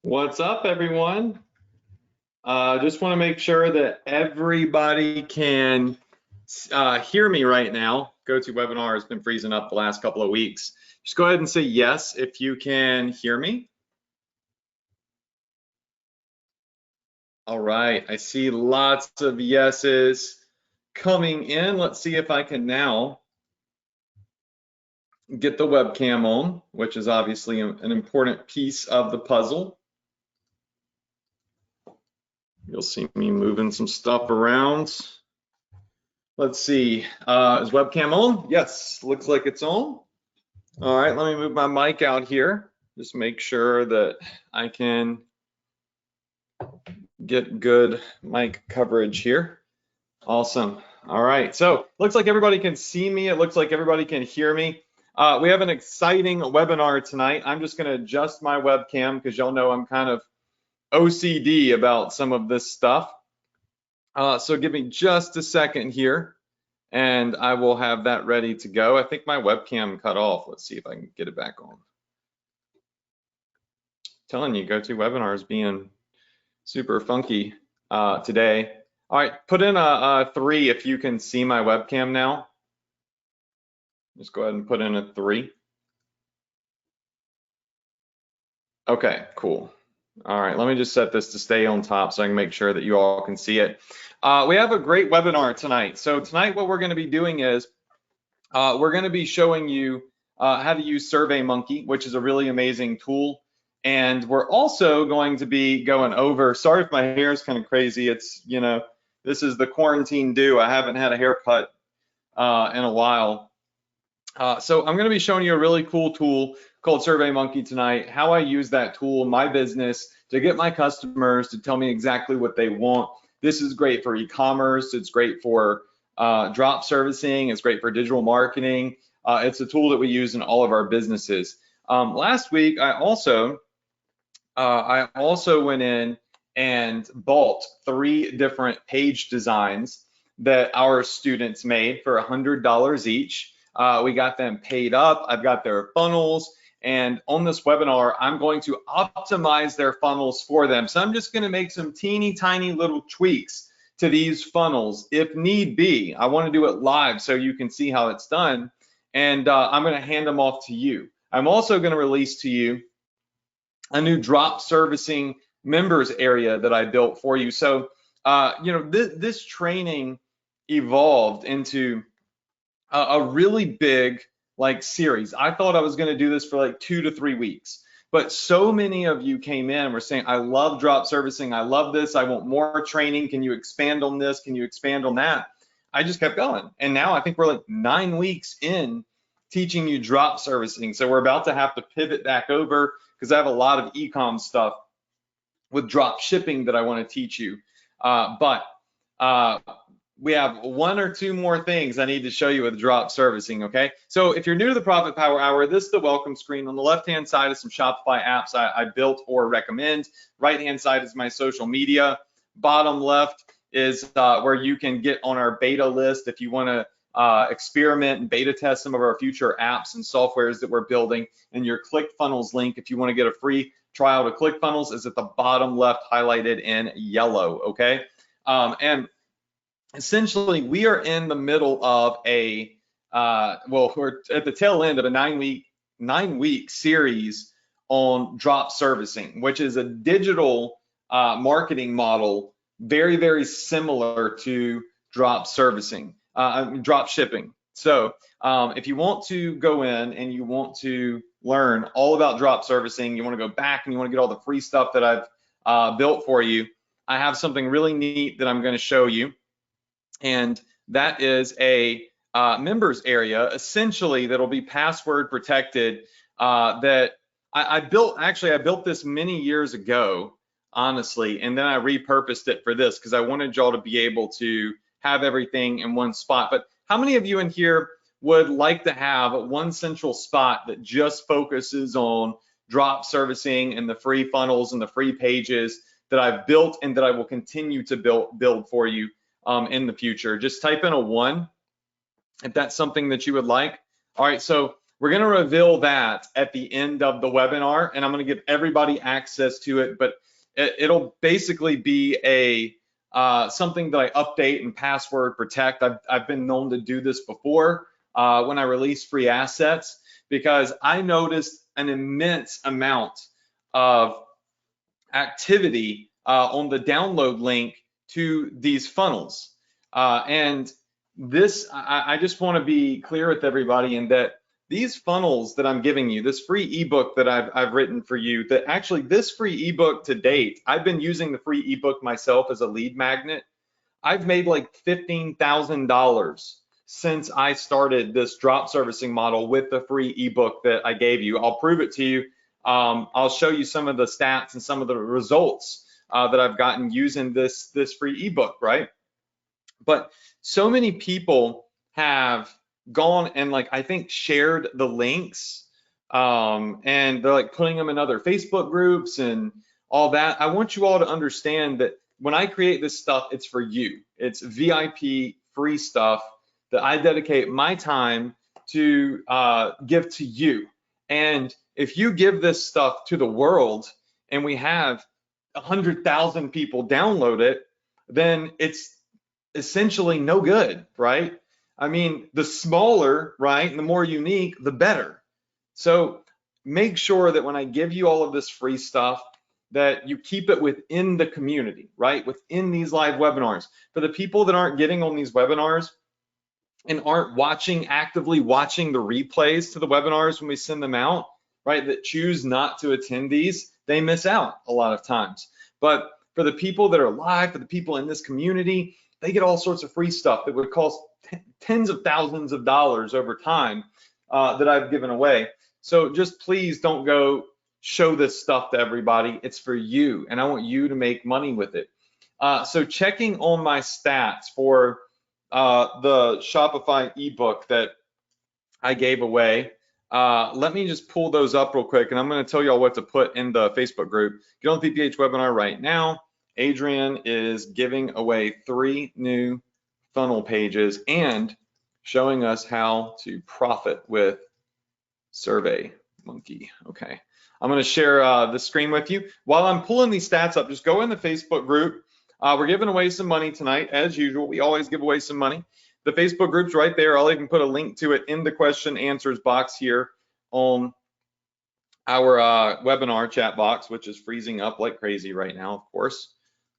What's up, everyone? Just want to make sure that everybody can hear me right now. GoToWebinar has been freezing up the last couple of weeks. Just go ahead and say yes if you can hear me. All right, I see lots of yeses coming in. Let's see if I can now get the webcam on, which is obviously an important piece of the puzzle. You'll see me moving some stuff around. Let's see, is webcam on? Yes, looks like it's on. All right, let me move my mic out here. Just make sure that I can get good mic coverage here. Awesome. All right, so looks like everybody can see me. It looks like everybody can hear me. We have an exciting webinar tonight. I'm just gonna adjust my webcam because y'all know I'm kind of OCD about some of this stuff. So give me just a second here and I will have that ready to go. I think my webcam cut off. Let's see if I can get it back on. Telling you, GoToWebinar is being super funky today. All right, put in a 3 if you can see my webcam now. Just go ahead and put in a 3. Okay, cool. All right, let me just set this to stay on top so I can make sure that you all can see it. We have a great webinar tonight. So tonight what we're going to be doing is we're going to be showing you how to use SurveyMonkey, which is a really amazing tool. And we're also going to be going over, sorry if my hair is kind of crazy. It's, you know, this is the quarantine due. I haven't had a haircut in a while. So I'm going to be showing you a really cool tool called SurveyMonkey tonight, how I use that tool in my business to get my customers to tell me exactly what they want. This is great for e-commerce. It's great for drop servicing. It's great for digital marketing. It's a tool that we use in all of our businesses. Last week, I also went in and bought 3 different page designs that our students made for $100 each. We got them paid up. I've got their funnels. And on this webinar, I'm going to optimize their funnels for them. So I'm just going to make some teeny tiny little tweaks to these funnels if need be. I want to do it live so you can see how it's done. And I'm going to hand them off to you. I'm also going to release to you a new drop servicing members area that I built for you. So, you know, this training evolved into a really big series. I thought I was going to do this for like 2 to 3 weeks, but so many of you came in and were saying, I love drop servicing. I love this. I want more training. Can you expand on this? Can you expand on that? I just kept going. And now I think we're like 9 weeks in teaching you drop servicing. So we're about to have to pivot back over because I have a lot of econ stuff with drop shipping that I want to teach you. We have 1 or 2 more things I need to show you with drop servicing, okay? So if you're new to the Profit Power Hour, this is the welcome screen. On the left-hand side is some Shopify apps I built or recommend. Right-hand side is my social media. Bottom left is where you can get on our beta list if you want to experiment and beta test some of our future apps and softwares that we're building. And your ClickFunnels link, if you want to get a free trial to ClickFunnels, is at the bottom left highlighted in yellow, okay? And essentially, we are in the middle of we're at the tail end of a 9-week series on drop servicing, which is a digital marketing model very, very similar to drop servicing, drop shipping. So if you want to go in and you want to learn all about drop servicing, you want to go back and you want to get all the free stuff that I've built for you, I have something really neat that I'm going to show you. And that is a members area, essentially, that'll be password protected. That I built. Actually, I built this many years ago, honestly, and then I repurposed it for this because I wanted y'all to be able to have everything in one spot. But how many of you in here would like to have one central spot that just focuses on drop servicing and the free funnels and the free pages that I've built and that I will continue to build for you in the future? Just type in a 1 if that's something that you would like. All right, so We're going to reveal that at the end of the webinar, and I'm going to give everybody access to it, but it'll basically be a something that I update and password protect. I've been known to do this before when I release free assets, because I noticed an immense amount of activity on the download link to these funnels. And this, I just want to be clear with everybody in that these funnels that I'm giving you, this free ebook that I've written for you, that actually this free ebook to date, I've been using the free ebook myself as a lead magnet. I've made like $15,000 since I started this drop servicing model with the free ebook that I gave you. I'll prove it to you. I'll show you some of the stats and some of the results that I've gotten using this free ebook, right? But so many people have gone and like, I think, shared the links, and they're like putting them in other Facebook groups and all that. I want you all to understand that when I create this stuff, it's for you. It's VIP free stuff that I dedicate my time to give to you. And if you give this stuff to the world and we have 100,000 people download it, then it's essentially no good, right? I mean, the smaller, right, and the more unique, the better. So make sure that when I give you all of this free stuff, that you keep it within the community, right? Within these live webinars. For the people that aren't getting on these webinars and aren't actively watching the replays to the webinars when we send them out, right, that choose not to attend these, they miss out a lot of times. But for the people that are live, for the people in this community, they get all sorts of free stuff that would cost tens of thousands of dollars over time that I've given away. So just please don't go show this stuff to everybody. It's for you, and I want you to make money with it. So checking on my stats for the Shopify ebook that I gave away, let me just pull those up real quick, and I'm going to tell y'all what to put in the Facebook group. Get on the PPH webinar right now. Adrian is giving away 3 new funnel pages and showing us how to profit with Surveymonkey. Okay, I'm going to share the screen with you. While I'm pulling these stats up, just go in the Facebook group. We're giving away some money tonight, as usual. We always give away some money. The Facebook group's right there. I'll even put a link to it in the question answers box here on our webinar chat box, which is freezing up like crazy right now, of course.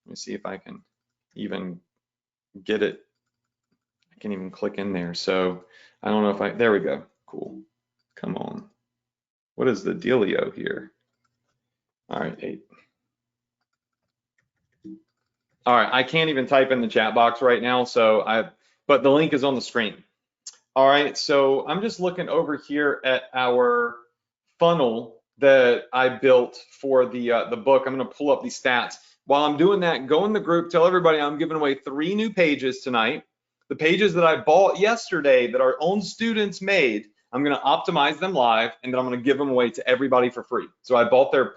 Let me see if I can even get it. I can't even click in there. So I don't know if there we go. Cool. Come on. What is the dealio here? All right, 8. All right, I can't even type in the chat box right now, but the link is on the screen. All right, so I'm just looking over here at our funnel that I built for the book. I'm going to pull up these stats. While I'm doing that, go in the group, tell everybody I'm giving away 3 new pages tonight. The pages that I bought yesterday that our own students made, I'm going to optimize them live, and then I'm going to give them away to everybody for free. So I bought their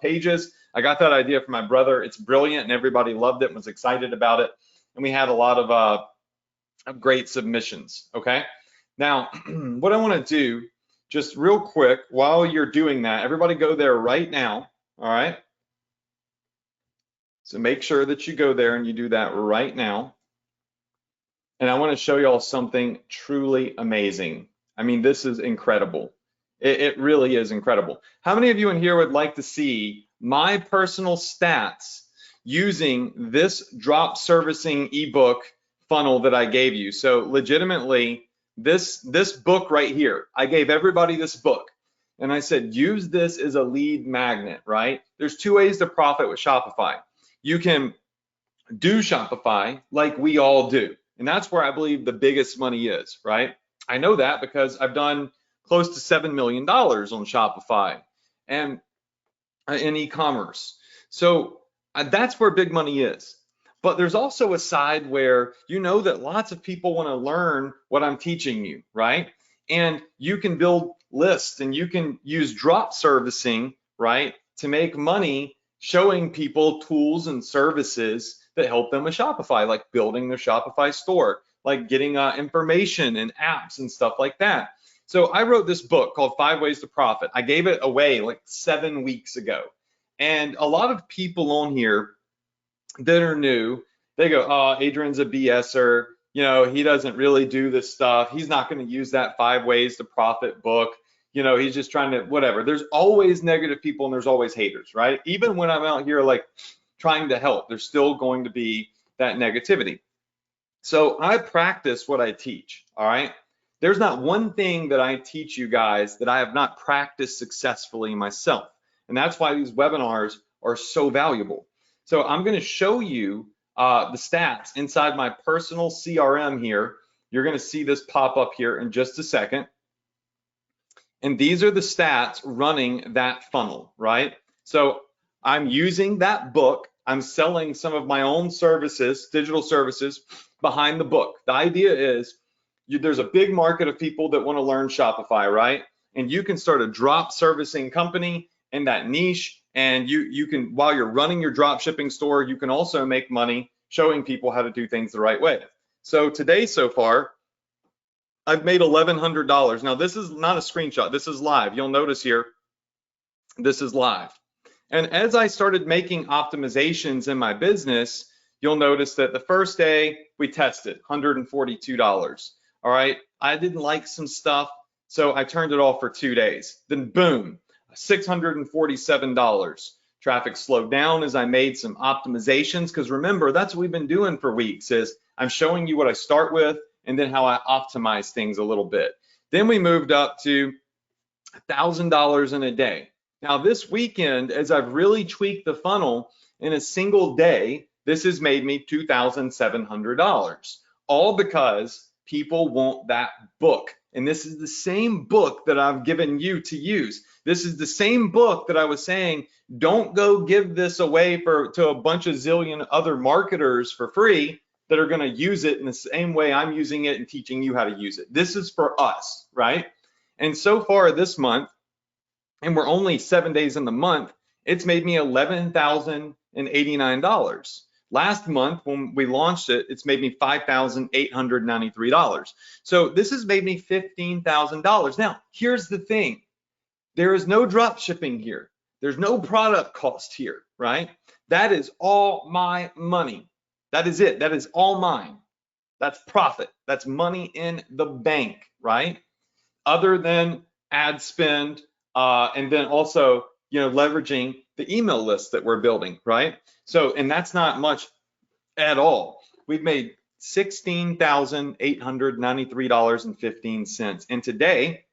pages. I got that idea from my brother. It's brilliant, and everybody loved it and was excited about it. And we had a lot of great submissions, okay? Now, what I want to do, just real quick, while you're doing that, everybody go there right now, all right? So make sure that you go there and you do that right now. And I want to show y'all something truly amazing. I mean, this is incredible. It really is incredible. How many of you in here would like to see my personal stats using this drop servicing ebook funnel that I gave you? So legitimately, this book right here, I gave everybody this book. And I said, use this as a lead magnet, right? There's 2 ways to profit with Shopify. You can do Shopify like we all do. And that's where I believe the biggest money is, right? I know that because I've done close to $7 million on Shopify and in e-commerce. So that's where big money is. But there's also a side where you know that lots of people want to learn what I'm teaching you, right? And you can build lists and you can use drop servicing, right, to make money showing people tools and services that help them with Shopify, like building their Shopify store, like getting information and apps and stuff like that. So I wrote this book called 5 Ways to Profit. I gave it away like 7 weeks ago. And a lot of people on here that are new, they go, oh, Adrian's a BSer. You know, he doesn't really do this stuff. He's not going to use that 5 Ways to Profit book. You know, he's just trying to, whatever. There's always negative people and there's always haters, right? Even when I'm out here like trying to help, there's still going to be that negativity. So I practice what I teach, all right? There's not one thing that I teach you guys that I have not practiced successfully myself. And that's why these webinars are so valuable. So I'm going to show you the stats inside my personal CRM here. You're going to see this pop up here in just a second. And these are the stats running that funnel, right? So I'm using that book. I'm selling some of my own services, digital services behind the book. The idea is there's a big market of people that want to learn Shopify, right? And you can start a drop servicing company in that niche. And you can, while you're running your drop shipping store, you can also make money showing people how to do things the right way. So today so far, I've made $1,100. Now this is not a screenshot, this is live. You'll notice here, this is live. And as I started making optimizations in my business, you'll notice that the first day we tested $142. All right, I didn't like some stuff, so I turned it off for 2 days. Then boom, $647. Traffic slowed down as I made some optimizations, because remember, that's what we've been doing for weeks, is I'm showing you what I start with and then how I optimize things a little bit. Then we moved up to $1,000 in a day. Now this weekend, as I've really tweaked the funnel in a single day, this has made me $2,700, all because people want that book. And this is the same book that I've given you to use. This is the same book that I was saying, don't go give this away to a bunch of zillion other marketers for free that are going to use it in the same way I'm using it and teaching you how to use it. This is for us, right? And so far this month, and we're only 7 days in the month, it's made me $11,089. Last month, when we launched it, it's made me $5,893. So this has made me $15,000. Now, here's the thing. There is no drop shipping here. There's no product cost here, right? That is all my money. That is it. That is all mine. That's profit. That's money in the bank, right? Other than ad spend, and then also, leveraging the email list that we're building, right? So, and that's not much at all. We've made $16,893.15. And today,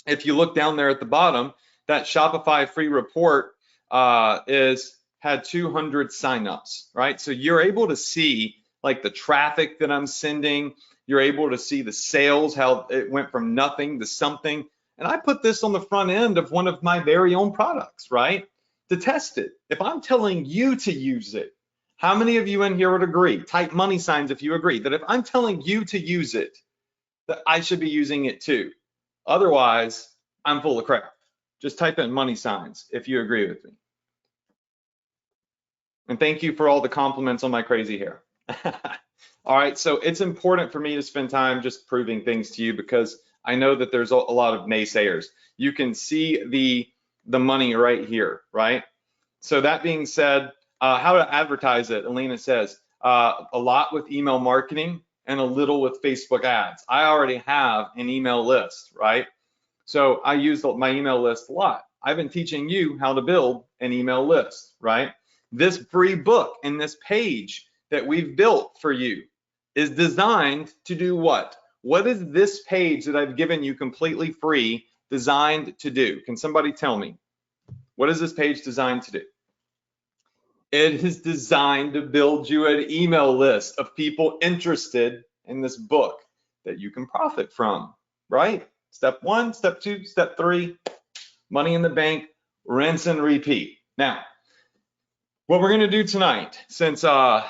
if you look down there at the bottom, that Shopify free report had 200 signups, right? So you're able to see like the traffic that I'm sending. You're able to see the sales, how it went from nothing to something. And I put this on the front end of one of my very own products, right? To test it. If I'm telling you to use it, how many of you in here would agree? Type money signs if you agree that if I'm telling you to use it, that I should be using it too. Otherwise, I'm full of crap. Just type in money signs if you agree with me. And thank you for all the compliments on my crazy hair. All right, so it's important for me to spend time just proving things to you, because I know that there's a lot of naysayers. You can see the money right here, right? So that being said, how to advertise it, Alina says, a lot with email marketing and a little with Facebook ads. I already have an email list, right? So I use my email list a lot. I've been teaching you how to build an email list, right? This free book and this page that we've built for you is designed to do what? What is this page that I've given you completely free designed to do? Can somebody tell me? What is this page designed to do? It is designed to build you an email list of people interested in this book that you can profit from, right? Step 1, step 2, step 3, money in the bank, rinse and repeat. Now, what we're gonna do tonight, since I've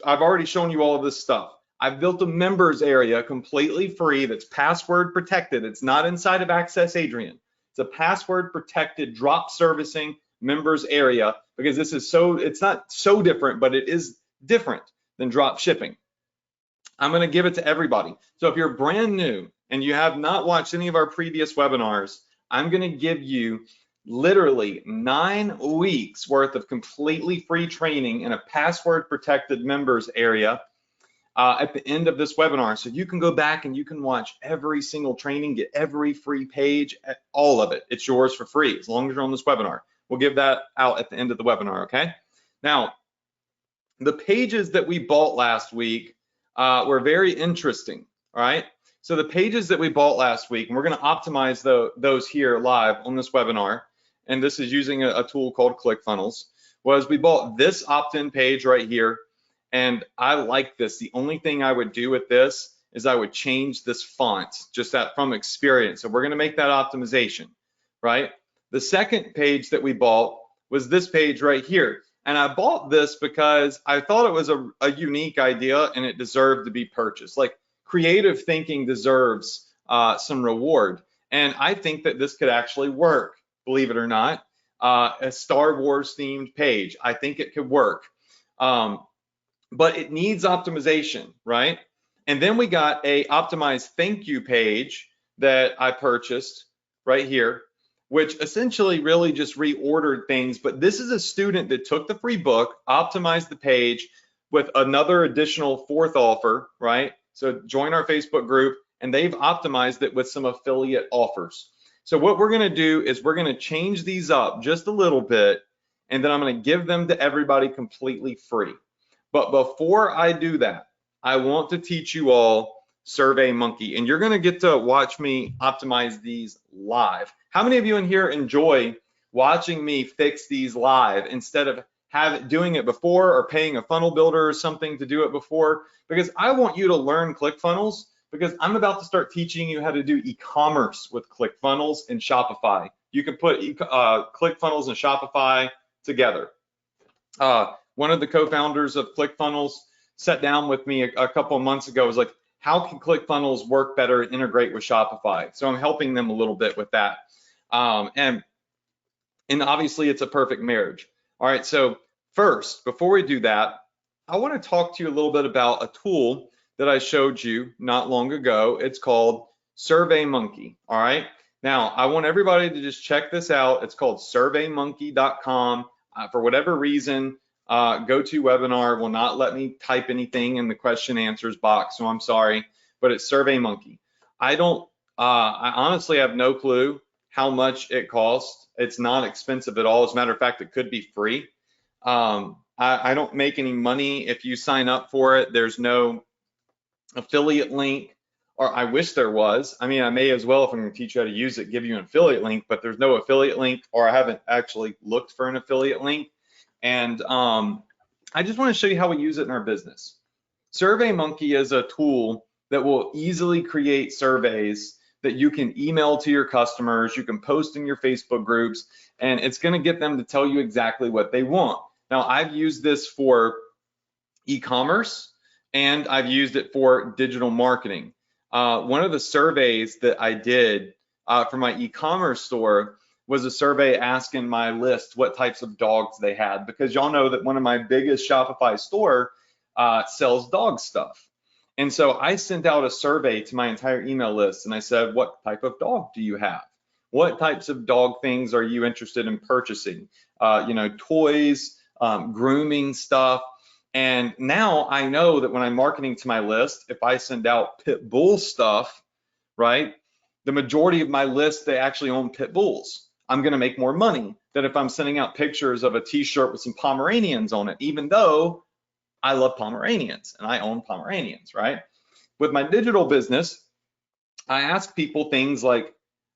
already shown you all of this stuff, I've built a members area completely free that's password protected. It's not inside of Access Adrian. It's a password protected drop servicing members area, because it's not so different, but it is different than drop shipping. I'm going to give it to everybody. So if you're brand new and you have not watched any of our previous webinars, I'm going to give you literally 9 weeks worth of completely free training in a password protected members area at the end of this webinar. So you can go back and you can watch every single training, get every free page, all of it. It's yours for free as long as you're on this webinar. We'll give that out at the end of the webinar, okay? Now, the pages that we bought last week were very interesting, all right? So the pages that we bought last week, and we're gonna optimize those here live on this webinar, and this is using a tool called ClickFunnels, was we bought this opt-in page right here, and I like this. The only thing I would do with this is I would change this font, just that from experience. So we're gonna make that optimization, right? The second page that we bought was this page right here. And I bought this because I thought it was a unique idea and it deserved to be purchased. Like, creative thinking deserves some reward. And I think that this could actually work, believe it or not. A Star Wars themed page, I think it could work. But it needs optimization, right? And then we got a optimized thank you page that I purchased right here, which essentially really just reordered things. But this is a student that took the free book, optimized the page with another additional 4th offer, right? So join our Facebook group, and they've optimized it with some affiliate offers. So what we're gonna do is we're gonna change these up just a little bit, and then I'm gonna give them to everybody completely free. But before I do that, I want to teach you all SurveyMonkey, and you're gonna get to watch me optimize these live. How many of you in here enjoy watching me fix these live instead of doing it before or paying a funnel builder or something to do it before? Because I want you to learn ClickFunnels, because I'm about to start teaching you how to do e-commerce with ClickFunnels and Shopify. You can put ClickFunnels and Shopify together. One of the co-founders of ClickFunnels sat down with me a couple of months ago, was like, how can ClickFunnels work better and integrate with Shopify? So I'm helping them a little bit with that. And obviously it's a perfect marriage. All right, so first, before we do that, I want to talk to you a little bit about a tool that I showed you not long ago. It's called SurveyMonkey, all right? Now, I want everybody to just check this out. It's called surveymonkey.com. For whatever reason, GoToWebinar will not let me type anything in the question answers box, so I'm sorry, but it's SurveyMonkey. I honestly have no clue how much it costs. It's not expensive at all. As a matter of fact, it could be free. I don't make any money if you sign up for it. There's no affiliate link, or I wish there was. I mean, I may as well, if I'm going to teach you how to use it, give you an affiliate link, but there's no affiliate link, or I haven't actually looked for an affiliate link. And I just want to show you how we use it in our business. SurveyMonkey is a tool that will easily create surveys that you can email to your customers, you can post in your Facebook groups, and it's going to get them to tell you exactly what they want. Now, I've used this for e-commerce, and I've used it for digital marketing. One of the surveys that I did for my e-commerce store was a survey asking my list what types of dogs they had, because y'all know that one of my biggest Shopify store sells dog stuff. And so I sent out a survey to my entire email list, and I said, what type of dog do you have? What types of dog things are you interested in purchasing? Toys, grooming stuff. And now I know that when I'm marketing to my list, if I send out pit bull stuff, right, the majority of my list, they actually own pit bulls. I'm gonna make more money than if I'm sending out pictures of a t-shirt with some Pomeranians on it, even though I love Pomeranians and I own Pomeranians, right? With my digital business, I ask people things like,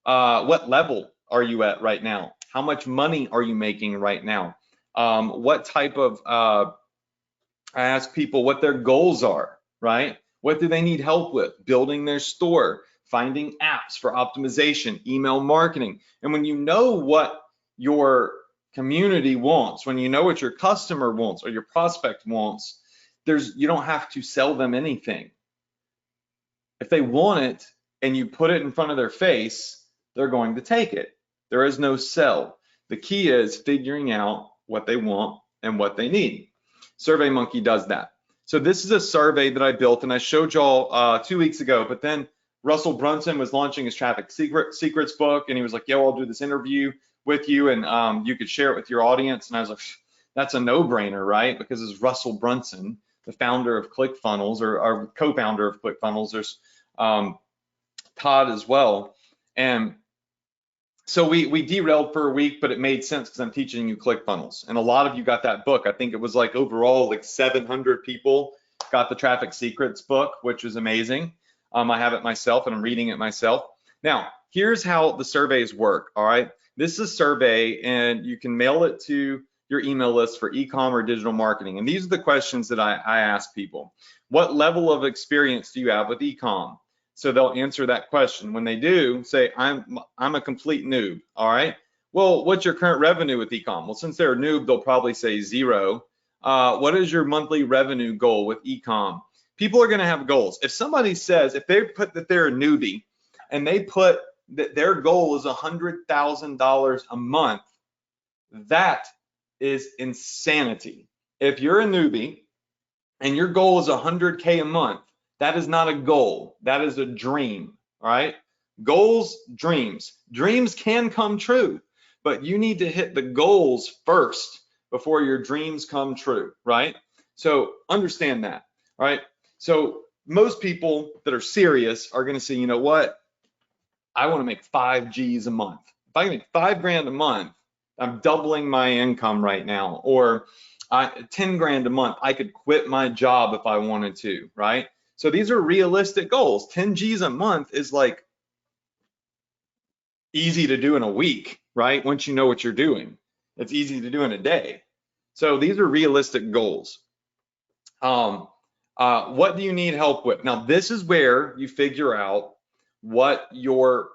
what level are you at right now? How much money are you making right now? What type of, I ask people what their goals are, right? What do they need help with? Building their store, finding apps for optimization, email marketing. And when you know what your community wants, when you know what your customer wants or your prospect wants, you don't have to sell them anything. If they want it and you put it in front of their face, they're going to take it. There is no sell. The key is figuring out what they want and what they need. SurveyMonkey does that. So this is a survey that I built, and I showed y'all 2 weeks ago, but then Russell Brunson was launching his traffic secrets book, and he was like, yo, I'll do this interview with you, and you could share it with your audience. And I was like, that's a no-brainer, right? Because it's Russell Brunson, the founder of ClickFunnels, or co-founder of ClickFunnels. There's Todd as well. And so we derailed for a week, but it made sense because I'm teaching you ClickFunnels. And a lot of you got that book. I think it was like overall like 700 people got the Traffic Secrets book, which is amazing. I have it myself and I'm reading it myself. Now, here's how the surveys work, all right? This is a survey and you can mail it to your email list for e-com or digital marketing. And these are the questions that I ask people. What level of experience do you have with e-com? So they'll answer that question. When they do, say, I'm a complete noob, all right? Well, what's your current revenue with e-com? Well, since they're a noob, they'll probably say 0. What is your monthly revenue goal with e-com? People are gonna have goals. If somebody says, if they put that they're a newbie and they put that their goal is $100,000 a month, that is insanity. If you're a newbie and your goal is 100K a month, that is not a goal, that is a dream, all right? Goals, dreams. Dreams can come true, but you need to hit the goals first before your dreams come true, right? So understand that, all right? So most people that are serious are gonna say, you know what? I wanna make 5 G's a month. If I can make 5 grand a month, I'm doubling my income right now, or 10 grand a month, I could quit my job if I wanted to, right? So these are realistic goals. 10 G's a month is like easy to do in a week, right? Once you know what you're doing, it's easy to do in a day. So these are realistic goals. What do you need help with? Now, this is where you figure out what your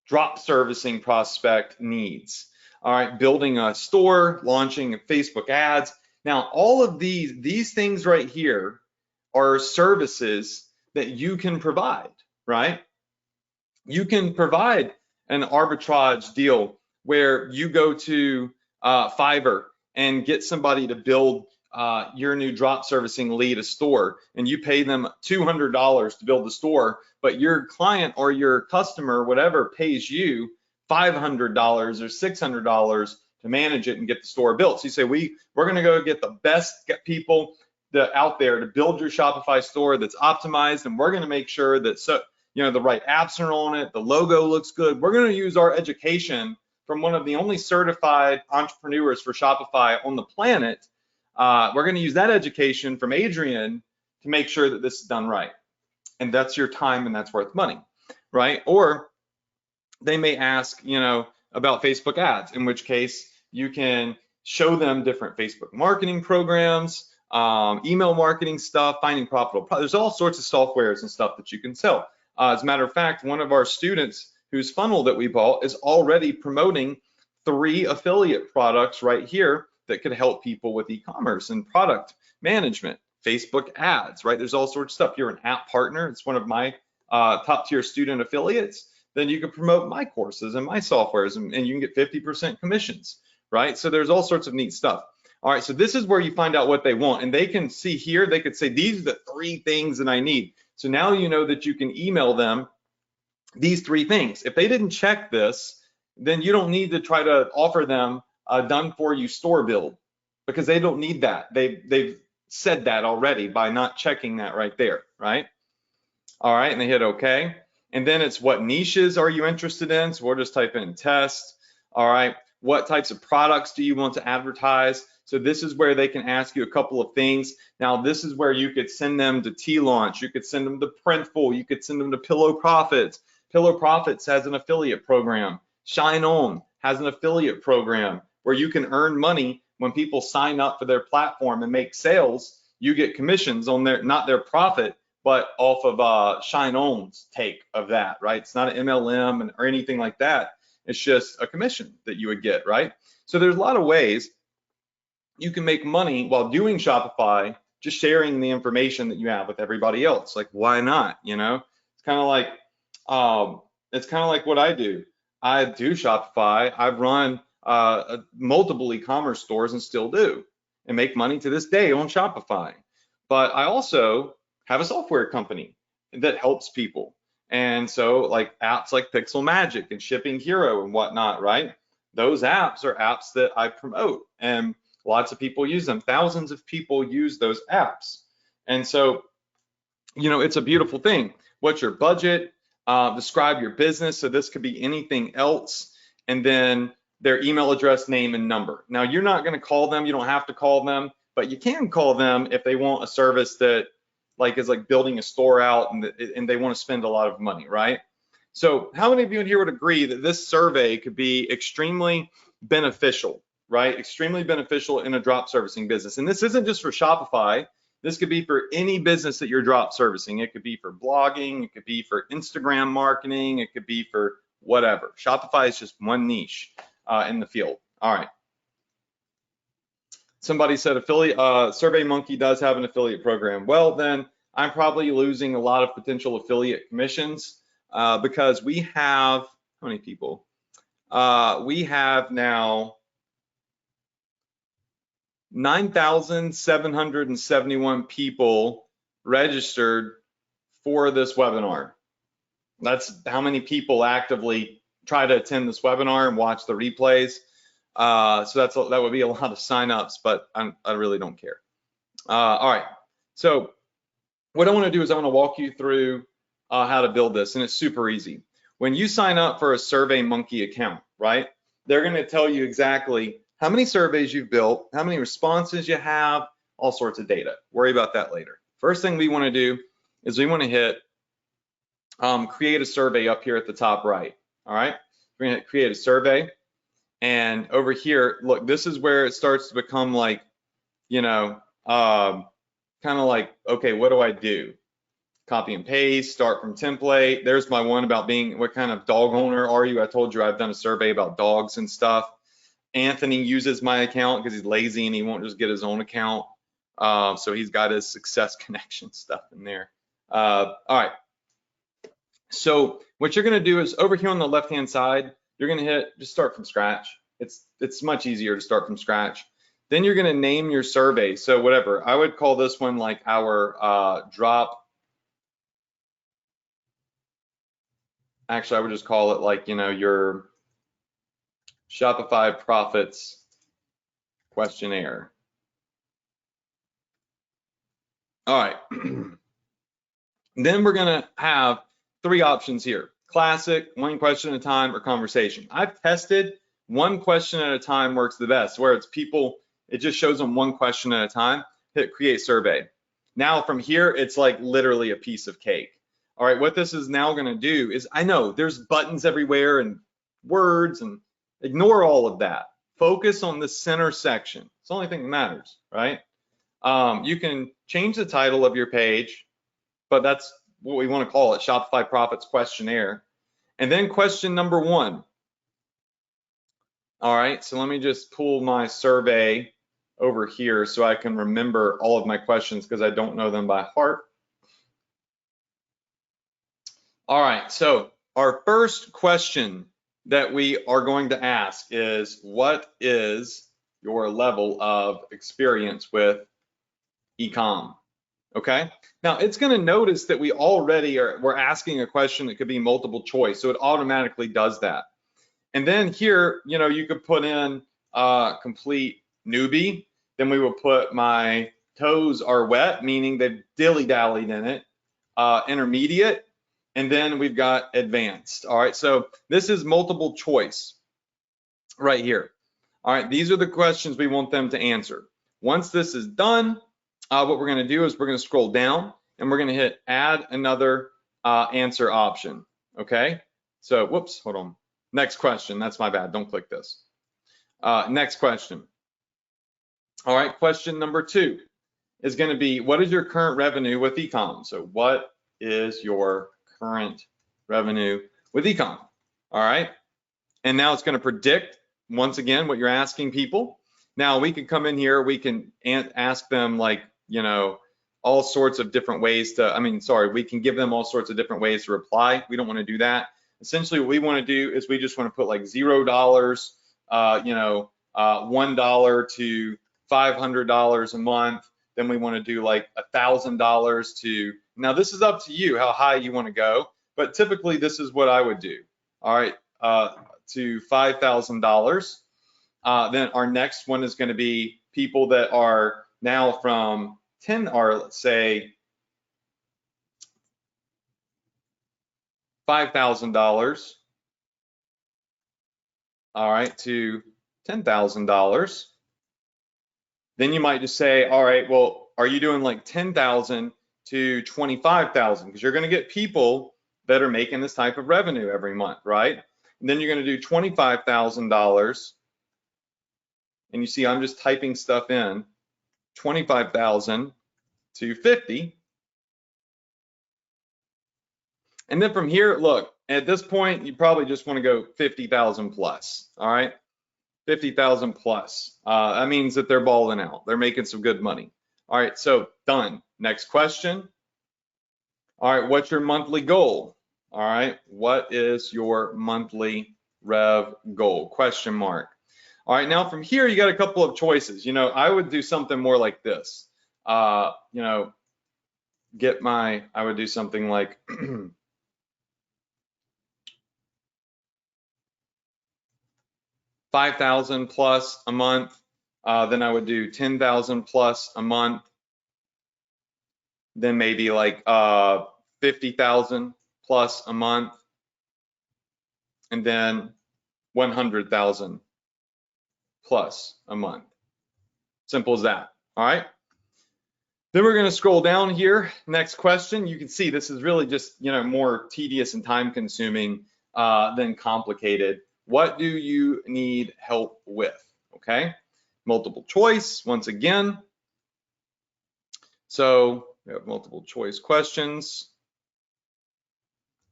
drop servicing prospect needs. All right, building a store, launching Facebook ads. Now, all of these things right here are services that you can provide, right? You can provide an arbitrage deal where you go to Fiverr and get somebody to build your new drop servicing lead a store, and you pay them $200 to build the store, but your client or your customer, whatever, pays you $500 or $600 to manage it and get the store built. So you say, we're gonna go get the best people out there to build your Shopify store that's optimized, and we're gonna make sure that the right apps are on it, the logo looks good. We're gonna use our education from one of the only certified entrepreneurs for Shopify on the planet. We're gonna use that education from Adrian to make sure that this is done right. And that's your time and that's worth money, right? Or they may ask, about Facebook ads, in which case you can show them different Facebook marketing programs, email marketing stuff, finding profitable. There's all sorts of softwares and stuff that you can sell. As a matter of fact, one of our students whose funnel that we bought is already promoting 3 affiliate products right here that could help people with e-commerce and product management, Facebook ads, right? There's all sorts of stuff. You're an app partner. It's one of my top tier student affiliates. Then you can promote my courses and my softwares, and you can get 50% commissions, right? So there's all sorts of neat stuff. All right, so this is where you find out what they want, and they can see here, they could say, these are the 3 things that I need. So now you know that you can email them these 3 things. If they didn't check this, then you don't need to try to offer them a done for you store build, because they don't need that. They've said that already by not checking that right there, right? All right, and they hit okay. And then it's what niches are you interested in? So we'll just type in test. All right, what types of products do you want to advertise? So this is where they can ask you a couple of things. Now, this is where you could send them to T-Launch, you could send them to Printful, you could send them to Pillow Profits. Pillow Profits has an affiliate program. Shine On has an affiliate program where you can earn money when people sign up for their platform and make sales. You get commissions on not their profit, but off of Shine On's take of that, right? It's not an MLM or anything like that. It's just a commission that you would get, right? So there's a lot of ways you can make money while doing Shopify, just sharing the information that you have with everybody else. Like, why not? It's kind of like what I do. I do Shopify. I've run multiple e-commerce stores and still do, and make money to this day on Shopify. But I also have a software company that helps people. And so like apps like Pixel Magic and Shipping Hero and whatnot, right? Those apps are apps that I promote, and lots of people use them. Thousands of people use those apps. And so, you know, it's a beautiful thing. What's your budget? Describe your business. So this could be anything else. And then their email address, name, and number. Now, you're not going to call them. You don't have to call them, but you can call them if they want a service that like is like building a store out and they want to spend a lot of money, right? So how many of you in here would agree that this survey could be extremely beneficial, right? Extremely beneficial in a drop servicing business. And this isn't just for Shopify. This could be for any business that you're drop servicing. It could be for blogging. It could be for Instagram marketing. It could be for whatever. Shopify is just one niche in the field. All right. Somebody said affiliate, SurveyMonkey does have an affiliate program. Well, then I'm probably losing a lot of potential affiliate commissions because we have, how many people? We have now 9,771 people registered for this webinar. That's how many people actively try to attend this webinar and watch the replays. So that would be a lot of signups, but I really don't care. All right, so what I want to do is I want to walk you through how to build this, and it's super easy. When you sign up for a SurveyMonkey account, right, they're going to tell you exactly how many surveys you've built, how many responses you have, all sorts of data. Worry about that later. First thing we want to do is we want to hit create a survey up here at the top right. All right, we're going to hit create a survey. And over here, look, this is where it starts to become like, you know, kind of like, okay, what do I do? Copy and paste, start from template. There's my one about being, what kind of dog owner are you? I told you I've done a survey about dogs and stuff. Anthony uses my account because he's lazy and he won't just get his own account. So he's got his Success Connection stuff in there. All right. So what you're going to do is over here on the left-hand side, you're going to hit just start from scratch. It's much easier to start from scratch. Then you're going to name your survey. So whatever, I would call this one like our drop. Actually, I would just call it like, you know, your Shopify profits questionnaire. All right. Then we're going to have three options here. Classic, one question at a time, or conversation. I've tested one question at a time works the best, where it's people, it just shows them one question at a time. Hit create survey. Now from here, it's like literally a piece of cake. All right, what this is now going to do is, I know there's buttons everywhere and words, and ignore all of that. Focus on the center section. It's the only thing that matters, right? You can change the title of your page, but that's what we want to call it, Shopify Profits Questionnaire. And then question number one. All right, so let me just pull my survey over here so I can remember all of my questions because I don't know them by heart. All right, so our first question that we are going to ask is, what is your level of experience with Econ? Okay, now it's going to notice that we already we're asking a question that could be multiple choice, so it automatically does that. And then here, you know, you could put in complete newbie. Then we will put my toes are wet, meaning they've dilly-dallied in it. Intermediate, and then we've got advanced. All right, so this is multiple choice right here. All right, these are the questions we want them to answer. Once this is done, what we're going to do is we're going to scroll down and we're going to hit add another answer option. Okay, so whoops, hold on. Next question, that's my bad, don't click this. Next question. All right, question number 2 is going to be, what is your current revenue with Econ? So what is your current revenue with Econ? All right, and now it's going to predict, once again, what you're asking people. Now we can come in here, we can ask them like, you know, all sorts of different ways to, we can give them all sorts of different ways to reply. We don't want to do that. Essentially what we want to do is we just want to put like $0, $1 to $500 a month. Then we want to do like $1,000 to, now this is up to you how high you want to go, but typically this is what I would do. All right, to $5,000. Then our next one is going to be people that are now from 10, or let's say $5,000, all right, to $10,000. Then you might just say, all right, well, are you doing like 10,000 to 25,000? Because you're going to get people that are making this type of revenue every month, right? And then you're going to do $25,000. And you see, I'm just typing stuff in, 25,000 to 50. And then from here, look, at this point, you probably just want to go 50,000 plus, all right? 50,000 plus. That means that they're balling out. They're making some good money. All right, so done. Next question. All right, what's your monthly goal? All right, what is your monthly rev goal? Question mark. All right, now from here, you got a couple of choices. You know, I would do something more like this. You know, I would do something like, 5,000 plus a month. Then I would do 10,000 plus a month. Then maybe like 50,000 plus a month. And then 100,000 plus a month. Simple as that. All right. Then we're going to scroll down here. Next question. You can see this is really just, you know, more tedious and time consuming than complicated. What do you need help with? Okay, multiple choice once again. So we have multiple choice questions.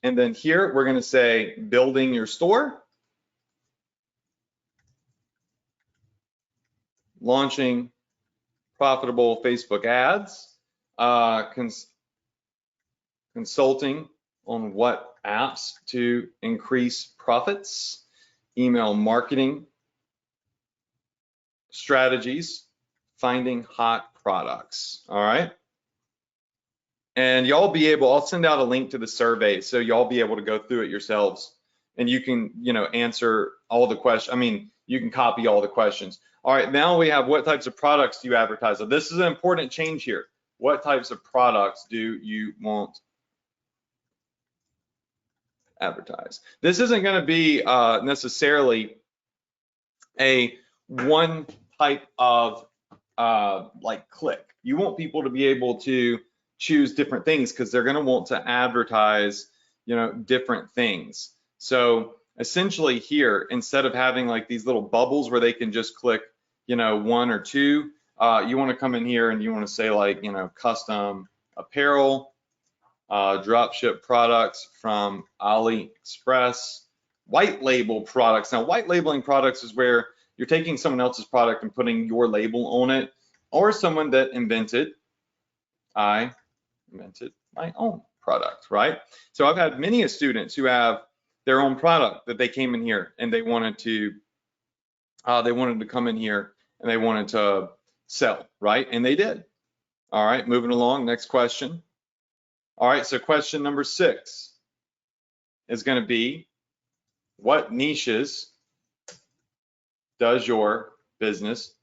And then here we're going to say building your store, launching profitable Facebook ads, consulting on what apps to increase profits, email marketing strategies, finding hot products. All right. And y'all be able, I'll send out a link to the survey so y'all be able to go through it yourselves and you can, you know, answer all the questions. I mean, you can copy all the questions. All right, now we have what types of products do you advertise? So this is an important change here. What types of products do you want advertise? This isn't going to be necessarily a one type of like click. You want people to be able to choose different things because they're going to want to advertise, you know, different things. So essentially here, instead of having like these little bubbles where they can just click, you know, one or two, you want to come in here and you want to say like, you know, custom apparel, dropship products from AliExpress, white label products. Now, white labeling products is where you're taking someone else's product and putting your label on it, or someone that I invented my own product, right? So I've had many students who have their own product that they came in here and they wanted to come in here and they wanted to sell, right? And they did. All right, moving along, next question. All right, so question number 6 is going to be, what niches does your business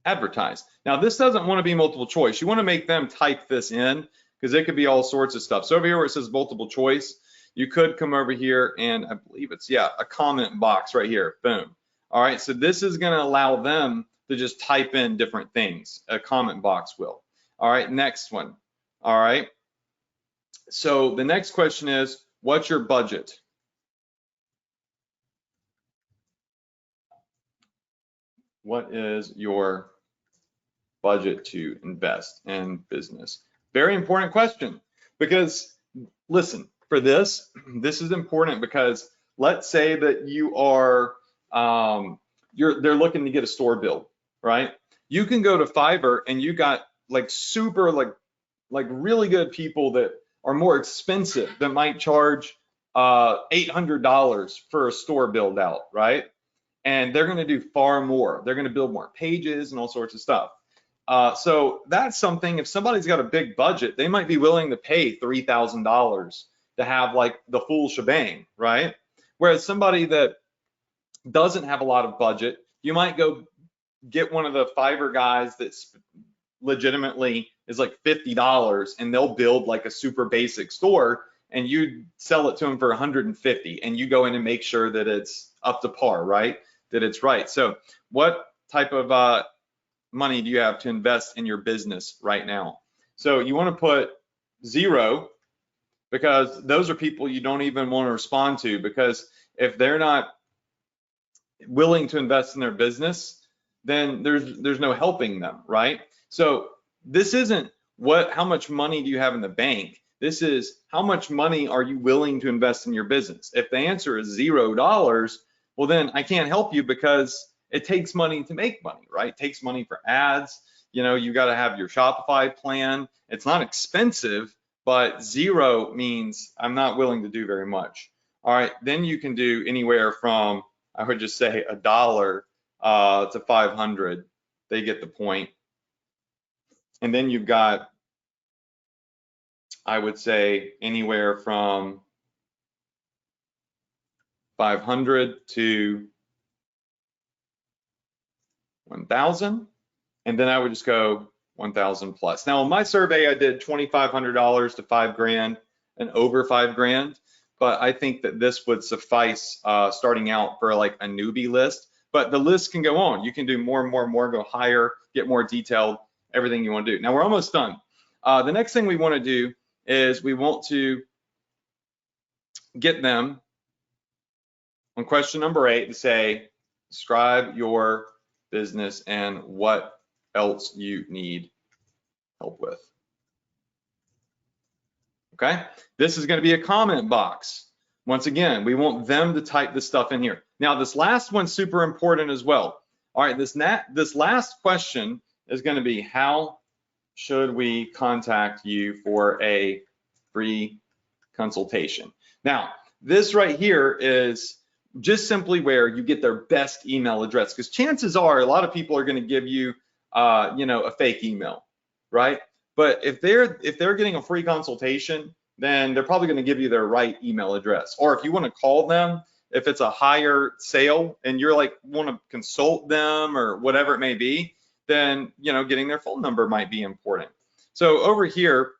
advertise? Now, this doesn't want to be multiple choice. You want to make them type this in because it could be all sorts of stuff. So over here where it says multiple choice, you could come over here and I believe it's, yeah, a comment box right here, boom. All right, so this is going to allow them to just type in different things. A comment box will. All right, next one. All right, so the next question is, what's your budget? What is your budget to invest in business? Very important question, because listen, for this is important because let's say that you are, they're looking to get a store built, right? You can go to Fiverr and you got like super, like really good people that are more expensive that might charge $800 for a store build out, right? And they're going to do far more. They're going to build more pages and all sorts of stuff. So that's something, if somebody's got a big budget, they might be willing to pay $3,000 to to have like the full shebang, right? Whereas somebody that doesn't have a lot of budget, you might go get one of the Fiverr guys that's legitimately is like $50 and they'll build like a super basic store and you sell it to them for 150 and you go in and make sure that it's up to par, right? That it's right. So what type of money do you have to invest in your business right now? So you want to put 0, because those are people you don't even want to respond to, because if they're not willing to invest in their business, then there's no helping them, right? So this isn't how much money do you have in the bank? This is how much money are you willing to invest in your business? If the answer is $0, well then I can't help you, because it takes money to make money, right? It takes money for ads. You know, you got to have your Shopify plan. It's not expensive, but 0 means I'm not willing to do very much. All right, then you can do anywhere from, I would just say $1 to 500. They get the point. And then you've got, I would say, anywhere from 500 to 1,000. And then I would just go 1,000 plus. Now, in my survey, I did $2,500 to $5,000 and over $5,000. But I think that this would suffice starting out for like a newbie list. But the list can go on. You can do more and more and more, go higher, get more detailed, everything you want to do. Now we're almost done. The next thing we want to do is we want to get them on question number 8 to say, describe your business and what else you need help with. Okay, this is going to be a comment box. Once again, we want them to type this stuff in here. Now, this last one's super important as well. All right, this last question is going to be, how should we contact you for a free consultation? Now, this right here is just simply where you get their best email address, because chances are a lot of people are going to give you, you know, a fake email, right? But if they're getting a free consultation, then they're probably going to give you their right email address. Or if you want to call them, if it's a higher sale and you're like want to consult them or whatever it may be, then you know getting their phone number might be important. So over here,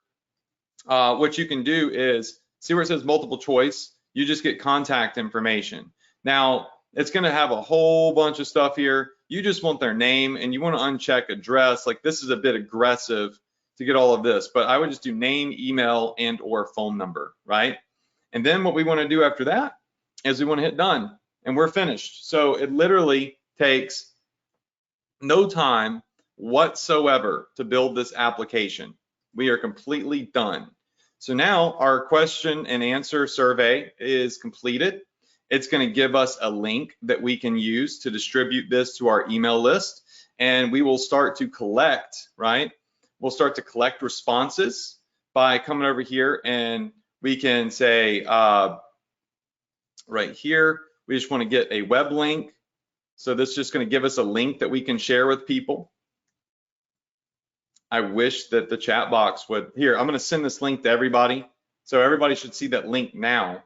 what you can do is see where it says multiple choice. You just get contact information. Now it's going to have a whole bunch of stuff here. You just want their name and you want to uncheck address. Like this is a bit aggressive to get all of this, but I would just do name, email, and or phone number, right? And then what we want to do after that is we want to hit done and we're finished. So it literally takes no time whatsoever to build this application. We are completely done. So now our question and answer survey is completed. It's going to give us a link that we can use to distribute this to our email list, and we will start to collect, right? We'll start to collect responses by coming over here, and we can say right here, we just want to get a web link. So this is just going to give us a link that we can share with people. I wish that the chat box would, here, I'm going to send this link to everybody. So everybody should see that link now.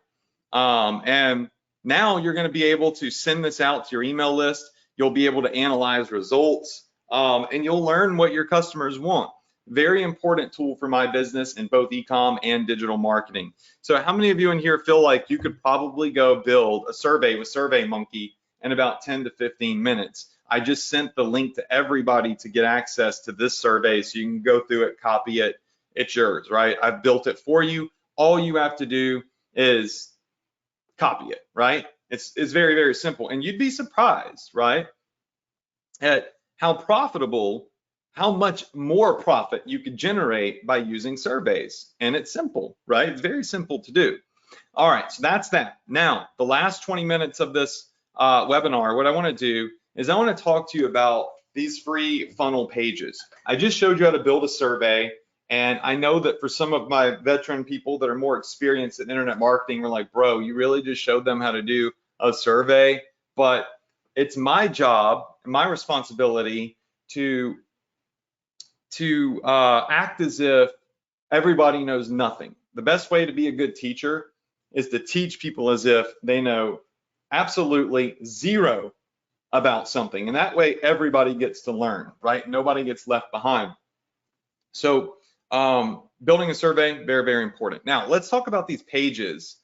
And now you're going to be able to send this out to your email list. You'll be able to analyze results, and you'll learn what your customers want. Very important tool for my business in both e-com and digital marketing. So how many of you in here feel like you could probably go build a survey with Surveymonkey in about 10 to 15 minutes? I just sent the link to everybody to get access to this survey so you can go through it, copy it, it's yours, right? I've built it for you. All you have to do is copy it, right? It's very, very simple. And you'd be surprised, right, at how profitable, how much more profit you could generate by using surveys. And it's simple, right? It's very simple to do. All right, so that's that. Now, the last 20 minutes of this webinar, what I want to do is I want to talk to you about these free funnel pages. I just showed you how to build a survey, and I know that for some of my veteran people that are more experienced in internet marketing, we're like, bro, you really just showed them how to do a survey. But it's my job and my responsibility to act as if everybody knows nothing, the best way to be a good teacher is to teach people as if they know absolutely zero about something. And that way everybody gets to learn, right? Nobody gets left behind. So building a survey, very, very important. Now let's talk about these pages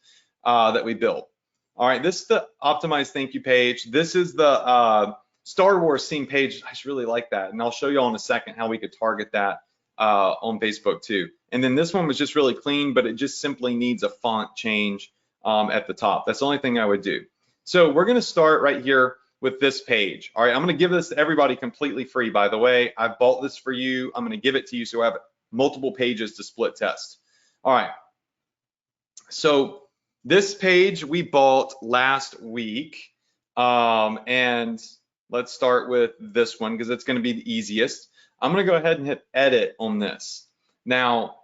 that we built. All right, this is the optimized thank you page. This is the Star Wars theme page. I just really like that. And I'll show you all in a second how we could target that on Facebook too. And then this one was just really clean, but it just simply needs a font change at the top. That's the only thing I would do. So we're gonna start right here with this page. All right, I'm gonna give this to everybody completely free, by the way. I bought this for you. I'm gonna give it to you so I have multiple pages to split test. All right, so this page we bought last week. And let's start with this one because it's gonna be the easiest. I'm gonna go ahead and hit edit on this. Now,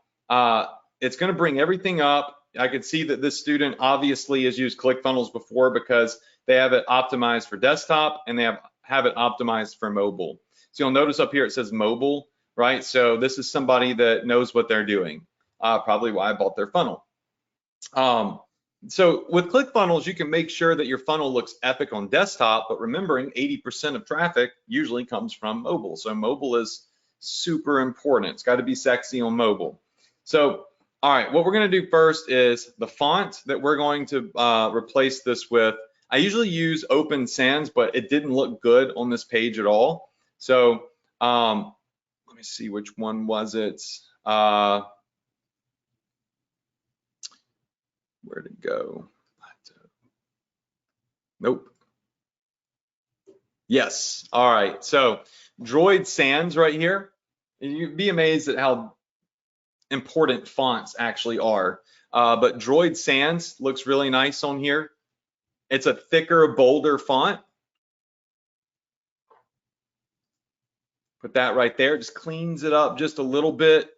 it's gonna bring everything up. I could see that this student obviously has used ClickFunnels before because they have it optimized for desktop and they have it optimized for mobile. So you'll notice up here it says mobile, right? So this is somebody that knows what they're doing, probably why I bought their funnel. So with ClickFunnels, you can make sure that your funnel looks epic on desktop, but remembering 80% of traffic usually comes from mobile. So mobile is super important. It's got to be sexy on mobile. So all right, what we're going to do first is the font that we're going to replace this with. I usually use Open Sans, but it didn't look good on this page at all. So let me see, which one was it? Where'd it go? Nope. Yes. All right. So Droid Sans right here. You'd be amazed at how important fonts actually are. But Droid Sans looks really nice on here. It's a thicker, bolder font. Put that right there, just cleans it up just a little bit.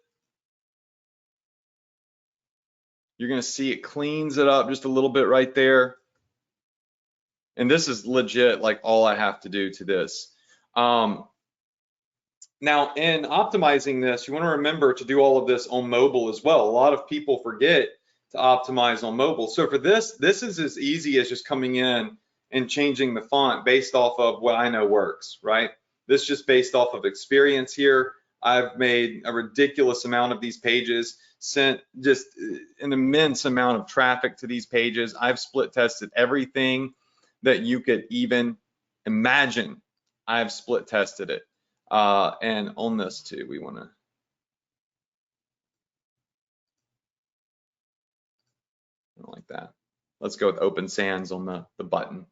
You're gonna see it cleans it up just a little bit right there. And this is legit, like all I have to do to this. Now, in optimizing this, you want to remember to do all of this on mobile as well. A lot of people forget to optimize on mobile. So for this is as easy as just coming in and changing the font based off of what I know works, right? This is just based off of experience here. I've made a ridiculous amount of these pages, sent just an immense amount of traffic to these pages. I've split tested everything that you could even imagine. I've split tested it. And on this too, we want to like that. Let's go with Open Sans on the button.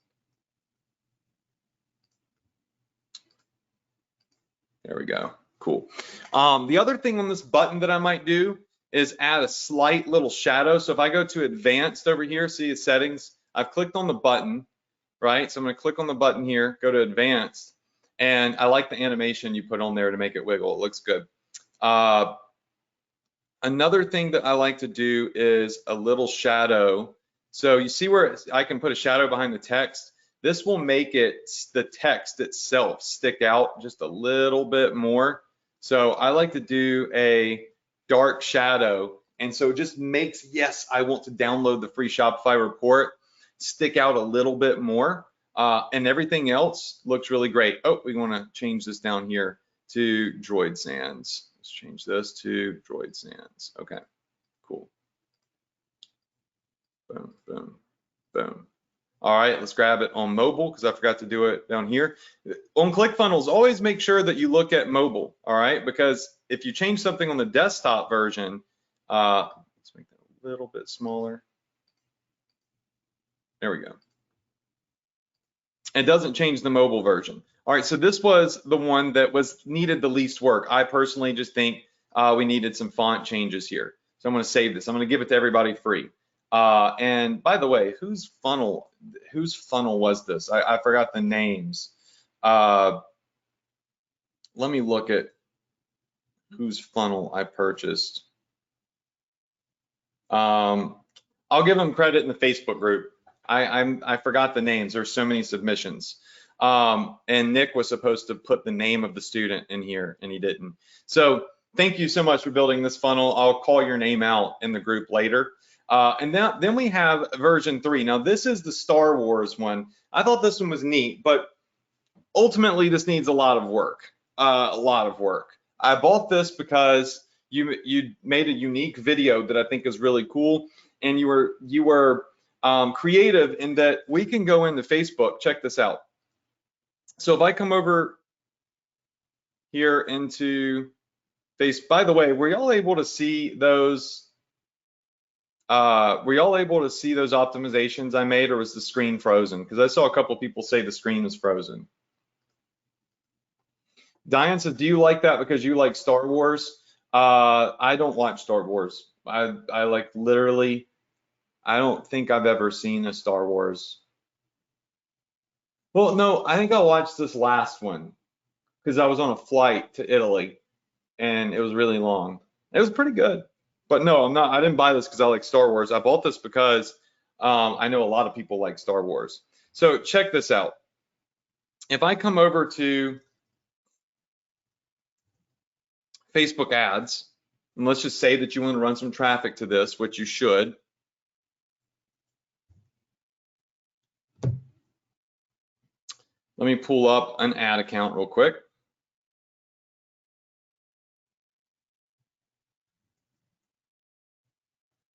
There we go. Cool. The other thing on this button that I might do is add a slight little shadow. So if I go to advanced over here, see the settings, I've clicked on the button, right? So I'm going to click on the button here, go to advanced. And I like the animation you put on there to make it wiggle. It looks good. Another thing that I like to do is a little shadow. So you see where I can put a shadow behind the text? This will make the text itself stick out just a little bit more. So I like to do a dark shadow. And so it just makes, yes, I want to download the free Shopify report, stick out a little bit more. And everything else looks really great. Oh, we want to change this down here to Droid Sans. Let's change this to Droid Sans. Okay, cool. Boom, boom, boom. All right, let's grab it on mobile because I forgot to do it down here. On ClickFunnels, always make sure that you look at mobile, all right? Because if you change something on the desktop version, let's make that a little bit smaller. There we go. It doesn't change the mobile version. All right, so this was the one that needed the least work. I personally just think we needed some font changes here. So I'm gonna save this. I'm gonna give it to everybody free. And by the way, whose funnel was this? I forgot the names. Let me look at whose funnel I purchased. I'll give them credit in the Facebook group. I forgot the names. There's so many submissions. And Nick was supposed to put the name of the student in here and he didn't. So thank you so much for building this funnel. I'll call your name out in the group later. And then we have version 3. Now this is the Star Wars one. I thought this one was neat, but ultimately this needs a lot of work. I bought this because you made a unique video that I think is really cool, and you were creative in that we can go into Facebook. Check this out. So if I come over here into Facebook, by the way, were y'all able to see those? Were y'all able to see those optimizations I made, or was the screen frozen? Because I saw a couple people say the screen was frozen. Diane says, do you like that because you like Star Wars? I don't watch Star Wars. I like literally, I don't think I've ever seen a Star Wars. Well, no, I think I watched this last one because I was on a flight to Italy and it was really long. It was pretty good. But no, I didn't buy this because I like Star Wars. I bought this because I know a lot of people like Star Wars. So check this out. If I come over to Facebook ads, and let's just say that you want to run some traffic to this, which you should. Let me pull up an ad account real quick.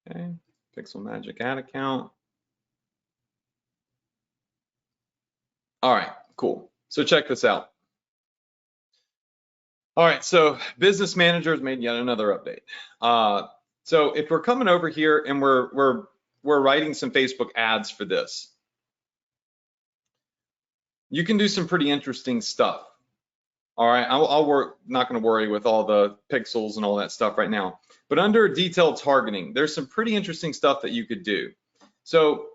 Okay, Pixel Magic ad account. All right, cool. So check this out. All right, so Business Manager has made yet another update. So if we're coming over here and we're writing some Facebook ads for this, you can do some pretty interesting stuff. All right, not going to worry with all the pixels and all that stuff right now. But under detailed targeting, there's some pretty interesting stuff that you could do. So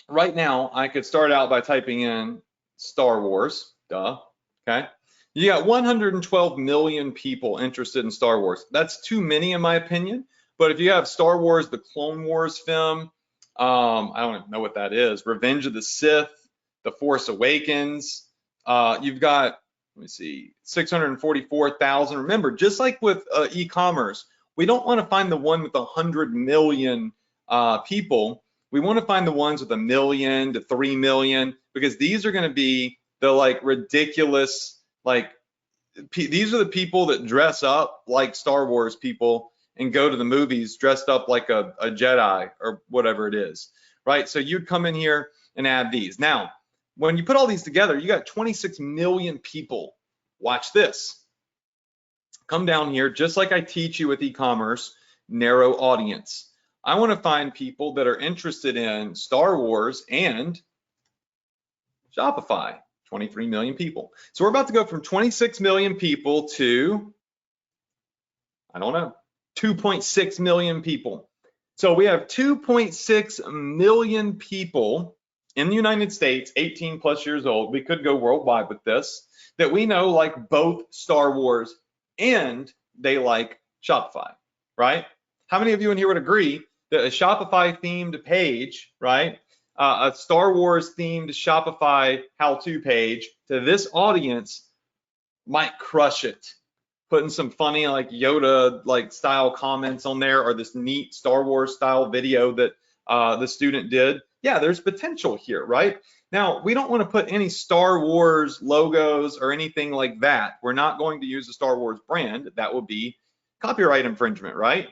right now, I could start out by typing in Star Wars, duh, okay? You got 112 million people interested in Star Wars. That's too many in my opinion, but if you have Star Wars, the Clone Wars film, I don't even know what that is, Revenge of the Sith, The Force Awakens, you've got, let me see, 644,000. Remember, just like with e-commerce, we don't want to find the one with 100 million people. We want to find the ones with 1 million to 3 million, because these are going to be the like ridiculous, like these are the people that dress up like Star Wars people and go to the movies dressed up like a Jedi or whatever it is, right? So you'd come in here and add these. Now, when you put all these together, you got 26 million people. Watch this. Come down here, just like I teach you with e-commerce, narrow audience. I want to find people that are interested in Star Wars and Shopify, 23 million people. So we're about to go from 26 million people to, I don't know, 2.6 million people. So we have 2.6 million people in the United States, 18 plus years old. We could go worldwide with this, that we know like both Star Wars and they like Shopify, right? How many of you in here would agree that a Shopify themed page, right? A Star Wars themed Shopify how-to page to this audience might crush it. Putting some funny like Yoda like style comments on there, or this neat Star Wars style video that the student did. Yeah, there's potential here, right? Now, we don't want to put any Star Wars logos or anything like that. We're not going to use the Star Wars brand. That would be copyright infringement, right?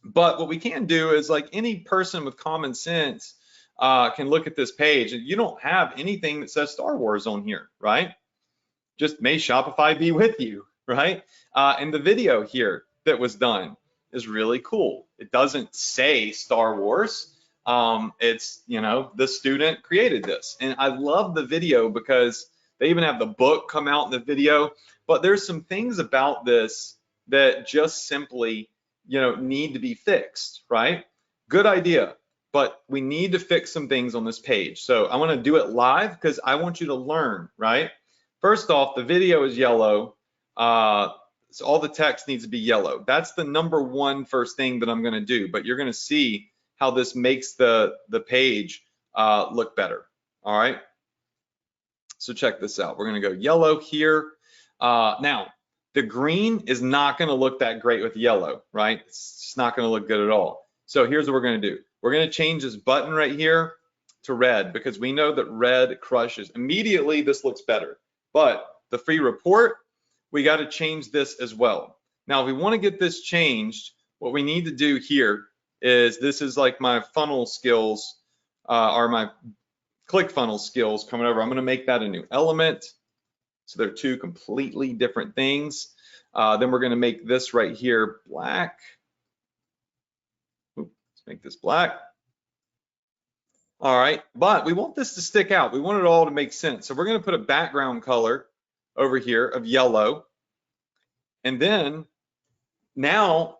But what we can do is like any person with common sense can look at this page, and you don't have anything that says Star Wars on here, right? Just may Shopify be with you, right? And the video here that was done is really cool. It doesn't say Star Wars. It's, you know, the student created this. And I love the video because they even have the book come out in the video. But there's some things about this that just simply, you know, need to be fixed, right? Good idea. But we need to fix some things on this page. So I want to do it live because I want you to learn, right? First off, the video is yellow. So all the text needs to be yellow. That's the number one first thing that I'm going to do. But you're going to see how this makes the page look better. All right. So check this out. We're going to go yellow here. Now, The green is not going to look that great with yellow, right? It's just not going to look good at all. So here's what we're going to do. We're going to change this button right here to red because we know that red crushes. Immediately, this looks better. But the free report, we got to change this as well. Now, if we want to get this changed, what we need to do here is, this is like my funnel skills, or my ClickFunnels skills coming over. I'm going to make that a new element. So they're two completely different things. Then we're going to make this right here black. Let's make this black. All right, but we want this to stick out. We want it all to make sense. So we're going to put a background color over here of yellow. And then now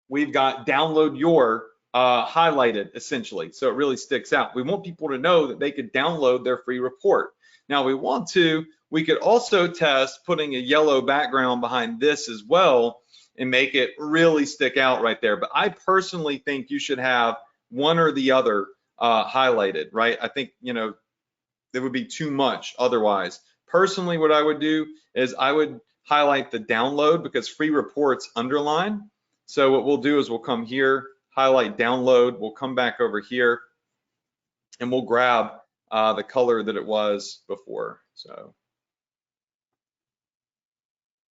we've got download your highlighted essentially. So it really sticks out. We want people to know that they could download their free report. Now we want to, we could also test putting a yellow background behind this as well and make it really stick out right there. But I personally think you should have one or the other highlighted, right? I think, you know, it would be too much otherwise. Personally, what I would do is I would highlight the download because free reports underline. So what we'll do is we'll come here, highlight download, we'll come back over here and we'll grab the color that it was before. So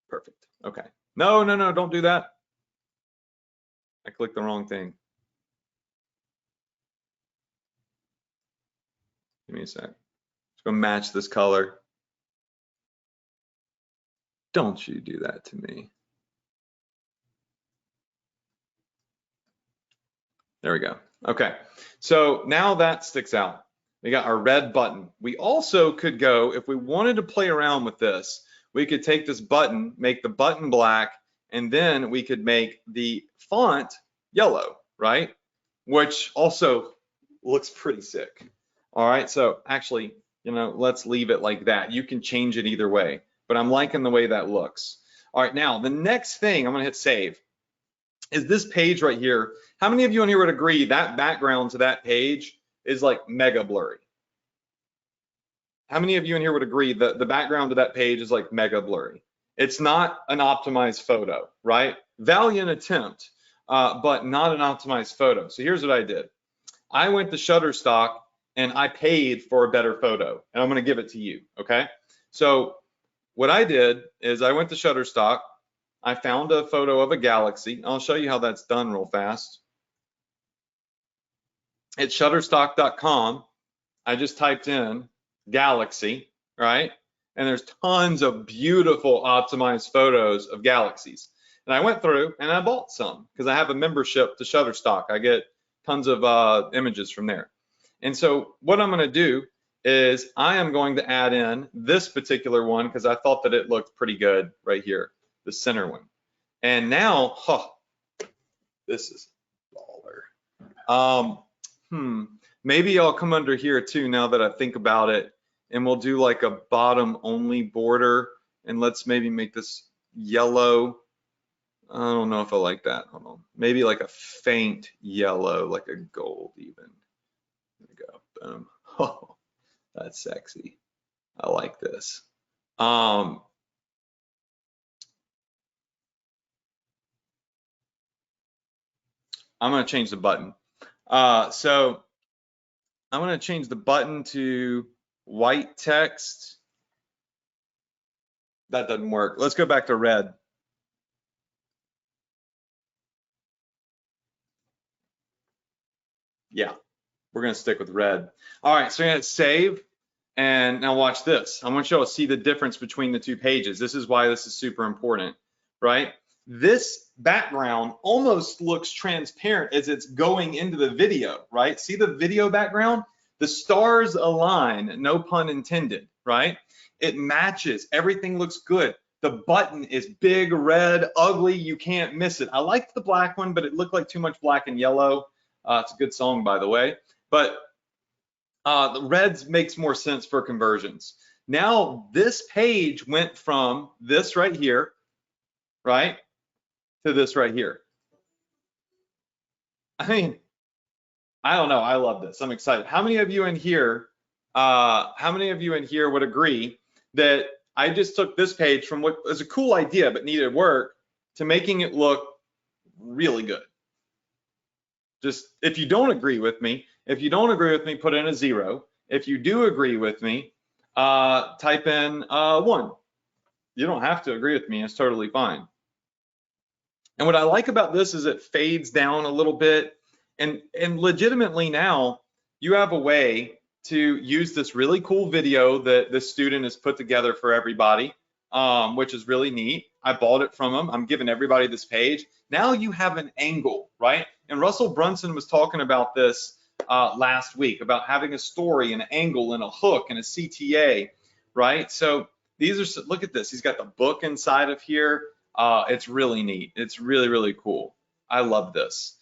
perfect. Okay. No, don't do that. I clicked the wrong thing. Give me a sec. Just gonna match this color. Don't you do that to me. There we go. Okay. So now that sticks out. We got our red button. We also could go, if we wanted to play around with this, we could take this button, make the button black, and then we could make the font yellow, right? Which also looks pretty sick. All right, so actually, you know, let's leave it like that. You can change it either way, but I'm liking the way that looks. All right, now the next thing, I'm gonna hit save, is this page right here. How many of you in here would agree that background to that page is like mega blurry? How many of you in here would agree that the background to that page is like mega blurry? It's not an optimized photo, right? Valiant attempt, but not an optimized photo. So here's what I did. I went to Shutterstock and I paid for a better photo, and I'm gonna give it to you, okay? So what I did is I went to Shutterstock, I found a photo of a galaxy. I'll show you how that's done real fast. At shutterstock.com, I just typed in galaxy, right? And there's tons of beautiful optimized photos of galaxies. And I went through and I bought some because I have a membership to Shutterstock. I get tons of images from there. And so what I'm gonna do is I am going to add in this particular one because I thought that it looked pretty good right here, the center one. And now, this is baller. Maybe I'll come under here too now that I think about it, and we'll do like a bottom only border, and let's maybe make this yellow. I don't know if I like that. Hold on. Maybe like a faint yellow, like a gold even. There we go. Boom. Oh, that's sexy. I like this. I'm going to change the button. So I'm going to change the button to white text. That doesn't work. Let's go back to red. Yeah, we're going to stick with red. All right, so I'm going to save. And now watch this. I want you all to see the difference between the two pages. This is why this is super important, right? This background almost looks transparent as it's going into the video, right? See the video background? The stars align, no pun intended, right? It matches, everything looks good. The button is big, red, ugly, you can't miss it. I liked the black one, but it looked like too much black and yellow. It's a good song, by the way. But the reds makes more sense for conversions. Now this page went from this right here, right, to this right here. I mean, I don't know. I love this. I'm excited. How many of you in here? How many of you in here would agree that I just took this page from what was a cool idea but needed work to making it look really good. Just if you don't agree with me, put in a 0. If you do agree with me, type in 1. You don't have to agree with me, it's totally fine. And what I like about this is it fades down a little bit, and legitimately now you have a way to use this really cool video that the student has put together for everybody, which is really neat. I bought it from him. I'm giving everybody this page. Now you have an angle, right? And Russell Brunson was talking about this last week, about having a story, an angle, and a hook, and a CTA, right? So these are, look at this. He's got the book inside of here. It's really neat. It's really, really cool. I love this.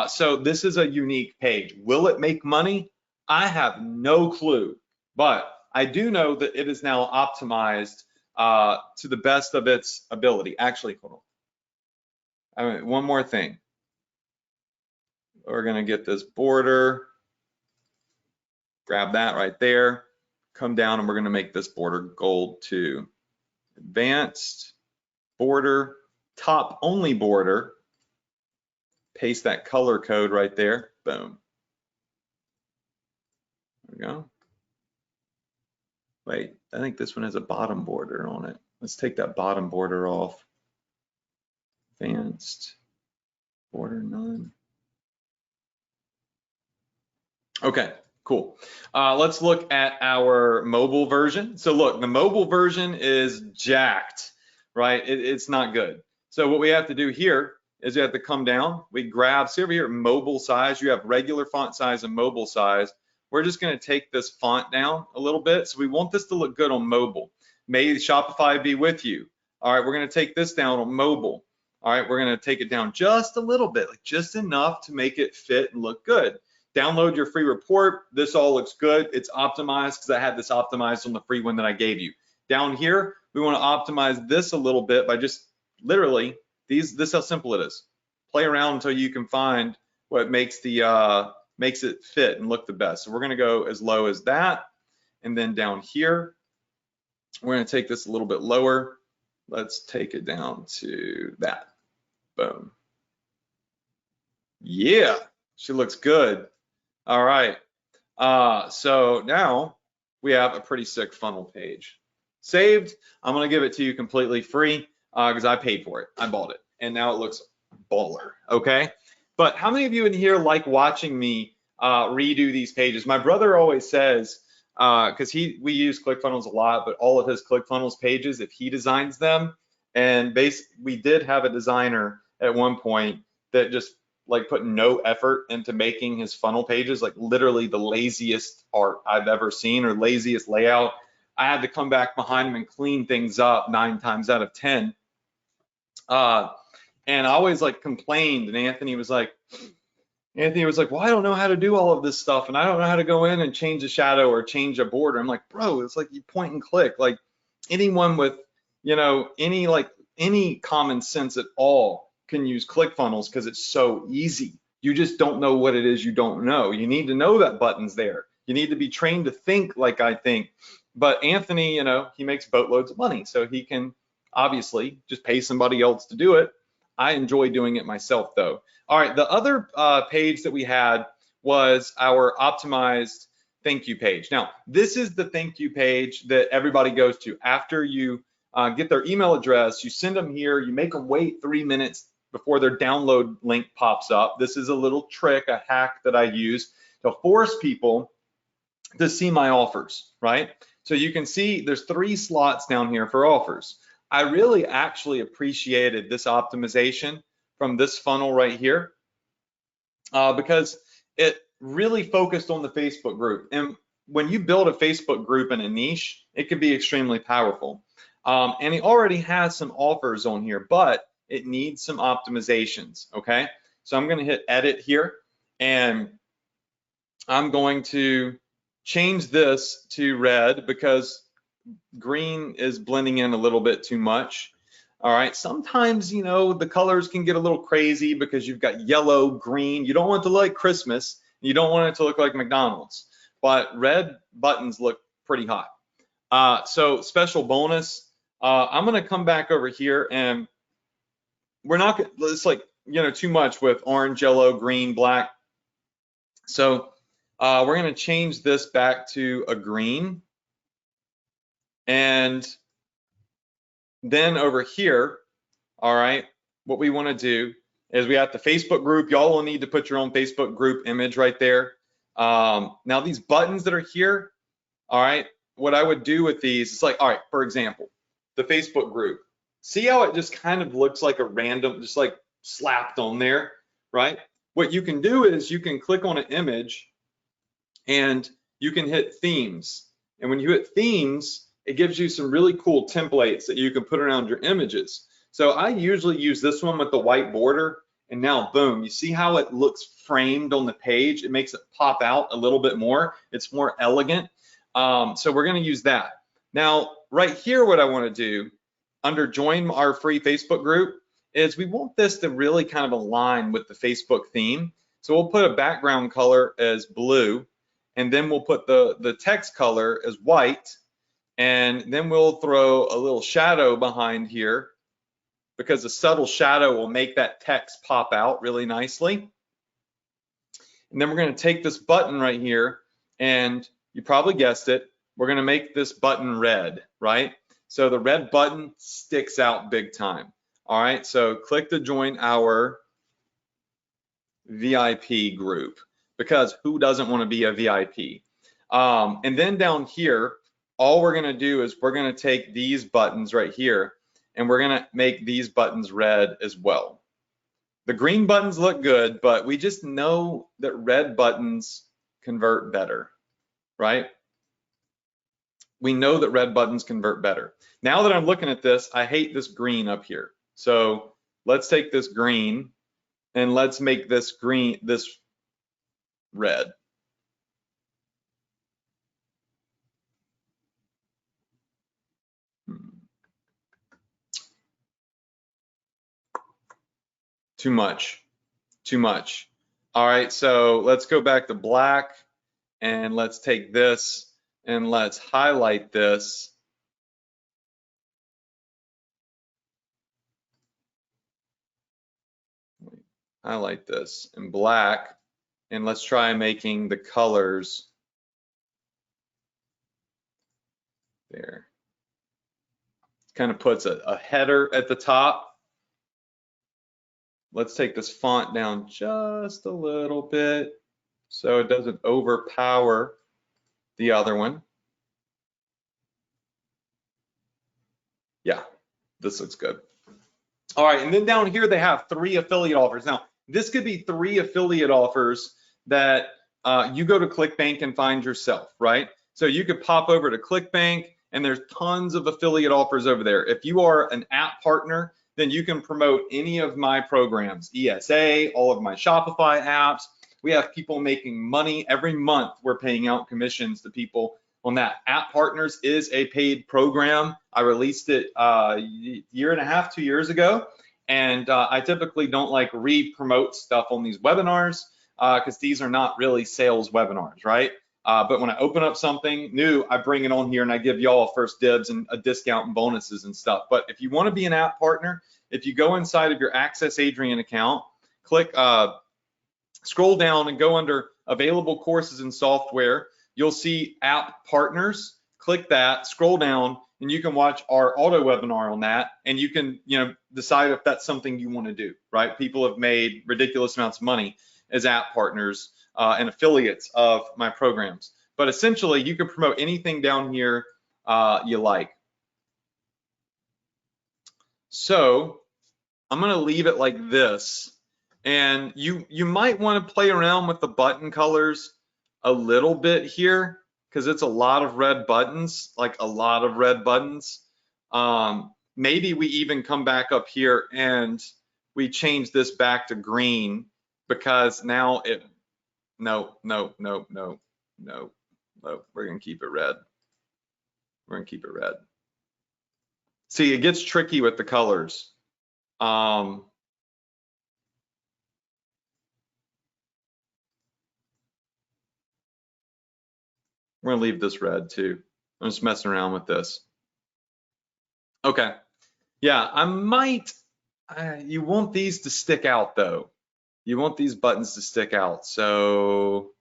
So this is a unique page. Will it make money? I have no clue, but I do know that it is now optimized to the best of its ability. Actually, hold on. One more thing. We're gonna get this border, grab that right there, come down, and we're gonna make this border gold too. Advanced border, top only border, paste that color code right there, boom. There we go. Wait, I think this one has a bottom border on it. Let's take that bottom border off. Advanced border, none. Okay, cool. Let's look at our mobile version. So look, the mobile version is jacked, right? It's not good. So what we have to do here is you have to come down. We grab, see over here, mobile size. You have regular font size and mobile size. We're just gonna take this font down a little bit. So we want this to look good on mobile. May Shopify be with you. All right, we're gonna take this down on mobile. All right, we're gonna take it down just a little bit, like just enough to make it fit and look good. Download your free report. This all looks good. It's optimized because I had this optimized on the free one that I gave you. Down here, we wanna optimize this a little bit by just literally, this is how simple it is. Play around until you can find what makes it fit and look the best. So we're gonna go as low as that. And then down here, we're gonna take this a little bit lower. Let's take it down to that. Boom. Yeah, she looks good. All right. So now we have a pretty sick funnel page. Saved. I'm gonna give it to you completely free because I paid for it. I bought it. And now it looks baller, okay? But how many of you in here like watching me redo these pages? My brother always says, because we use ClickFunnels a lot, but all of his ClickFunnels pages, if he designs them, and we did have a designer at one point that just like put no effort into making his funnel pages, like literally the laziest art I've ever seen or laziest layout. I had to come back behind him and clean things up 9 times out of 10. And I always like complained, and Anthony was like, well, I don't know how to do all of this stuff, and I don't know how to go in and change a shadow or change a border. I'm like, bro, it's like you point and click. Like anyone with, you know, any common sense at all can use ClickFunnels because it's so easy. You just don't know what it is you don't know. You need to know that button's there. You need to be trained to think like I think. But Anthony, you know, he makes boatloads of money, so he can obviously just pay somebody else to do it. I enjoy doing it myself though. All right, the other page that we had was our optimized thank you page. Now, this is the thank you page that everybody goes to after you get their email address. You send them here, you make them wait 3 minutes before their download link pops up. This is a little trick, a hack that I use to force people to see my offers, right? So you can see there's 3 slots down here for offers. I really actually appreciated this optimization from this funnel right here because it really focused on the Facebook group. And when you build a Facebook group in a niche, it can be extremely powerful. And it already has some offers on here, but it needs some optimizations, okay? So I'm gonna hit edit here, and I'm going to change this to red because green is blending in a little bit too much. All right, sometimes, you know, the colors can get a little crazy because you've got yellow, green. You don't want it to look like Christmas. You don't want it to look like McDonald's, but red buttons look pretty hot. So special bonus, I'm gonna come back over here and we're not gonna, it's like, too much with orange, yellow, green, black. So we're gonna change this back to a green. And then over here, all right, what we wanna do is we have the Facebook group. Y'all will need to put your own Facebook group image right there. Now these buttons that are here, all right, what I would do with these, it's like, all right, for example, the Facebook group. See how it just kind of looks like a random, just like slapped on there, right? What you can do is you can click on an image and you can hit themes. And when you hit themes, it gives you some really cool templates that you can put around your images. So I usually use this one with the white border, and now boom, you see how it looks framed on the page? It makes it pop out a little bit more. It's more elegant. So we're gonna use that. Now, right here, what I wanna do, under join our free Facebook group, is we want this to really kind of align with the Facebook theme. So we'll put a background color as blue, and then we'll put the text color as white, and then we'll throw a little shadow behind here because a subtle shadow will make that text pop out really nicely. And then we're gonna take this button right here, and you probably guessed it, we're gonna make this button red, right? So the red button sticks out big time. All right, so click to join our VIP group, because who doesn't wanna be a VIP? And then down here, all we're gonna do is we're gonna take these buttons right here, and we're gonna make these buttons red as well. The green buttons look good, but we just know that red buttons convert better, right? We know that red buttons convert better. Now that I'm looking at this, I hate this green up here. So let's take this green and let's make this green, this red. Too much, too much. All right, so let's go back to black and let's take this and let's highlight this. Highlight this in black, and let's try making the colors there. Kind of puts a header at the top. Let's take this font down just a little bit so it doesn't overpower the other one. Yeah, this looks good. All right, and then down here they have 3 affiliate offers. Now, this could be 3 affiliate offers that you go to ClickBank and find yourself, right? So you could pop over to ClickBank and there's tons of affiliate offers over there. If you are an app partner, then you can promote any of my programs, ESA, all of my Shopify apps. We have people making money every month. We're paying out commissions to people on that. App Partners is a paid program. I released it a year and a half, 2 years ago. And I typically don't like re-promote stuff on these webinars because these are not really sales webinars, right? But when I open up something new, I bring it on here and I give y'all first dibs and a discount and bonuses and stuff. But if you want to be an app partner, if you go inside of your Access Adrian account, click, scroll down and go under available courses and software, you'll see app partners. Click that, scroll down, and you can watch our auto webinar on that, and you can, decide if that's something you want to do, right? People have made ridiculous amounts of money as app partners and affiliates of my programs. But essentially, you can promote anything down here you like. So I'm going to leave it like this, and you might want to play around with the button colors a little bit here because it's a lot of red buttons, like a lot of red buttons. Maybe we even come back up here and we change this back to green because now no, we're gonna keep it red. We're gonna keep it red. See, it gets tricky with the colors. We're gonna leave this red too. I'm just messing around with this. Okay. Yeah, I might, you want these to stick out though. You want these buttons to stick out. So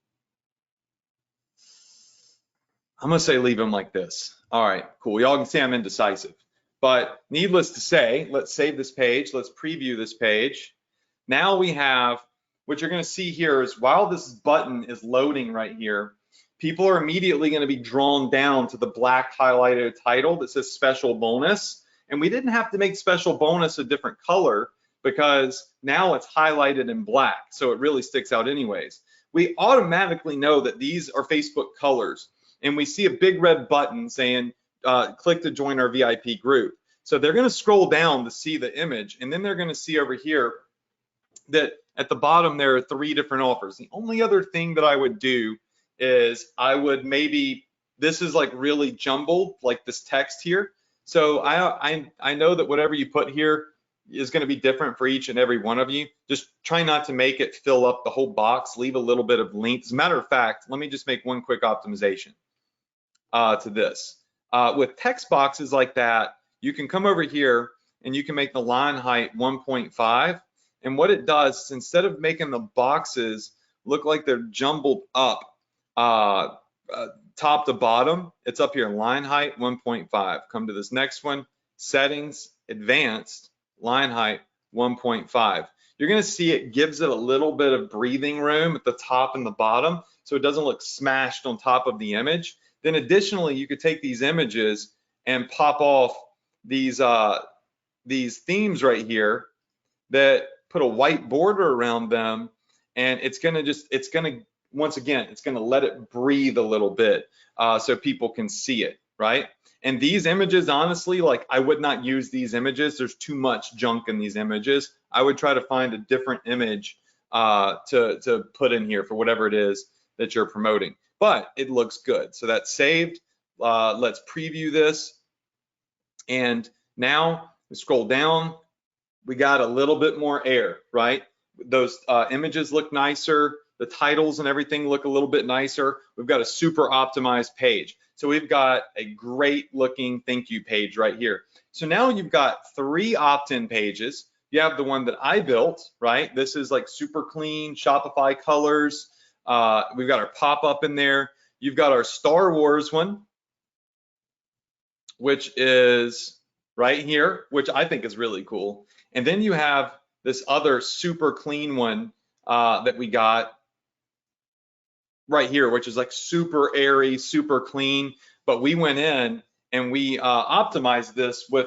I'm gonna say leave them like this. All right, cool. Y'all can see I'm indecisive. But needless to say, let's save this page. Let's preview this page. Now we have, what you're gonna see here is while this button is loading right here, people are immediately gonna be drawn down to the black highlighted title that says special bonus. And we didn't have to make special bonus a different color because now it's highlighted in black. So it really sticks out anyways. We automatically know that these are Facebook colors. And we see a big red button saying, click to join our VIP group. So they're gonna scroll down to see the image, and then they're gonna see over here that at the bottom there are 3 different offers. The only other thing that I would do is I would maybe, this is like really jumbled, like this text here. So I know that whatever you put here is gonna be different for each and every one of you. Just try not to make it fill up the whole box, leave a little bit of length. As a matter of fact, let me just make one quick optimization to this. With text boxes like that, you can come over here and you can make the line height 1.5. And what it does is instead of making the boxes look like they're jumbled up top to bottom, it's up here, line height 1.5. Come to this next one, settings, advanced, line height 1.5. You're gonna see it gives it a little bit of breathing room at the top and the bottom so it doesn't look smashed on top of the image. Then additionally, you could take these images and pop off these themes right here that put a white border around them, and it's gonna once again, it's gonna let it breathe a little bit so people can see it, right? And these images, honestly, like I would not use these images. There's too much junk in these images. I would try to find a different image to put in here for whatever it is that you're promoting. But it looks good. So that's saved. Let's preview this. And now we scroll down. We got a little bit more air, right? Those images look nicer. The titles and everything look a little bit nicer. We've got a super optimized page. So we've got a great looking thank you page right here. So now you've got 3 opt-in pages. You have the one that I built, right? This is like super clean Shopify colors. We've got our pop-up in there. You've got our Star Wars one, which is right here, which I think is really cool. And then you have this other super clean one that we got right here, which is like super airy, super clean. But we went in and we optimized this with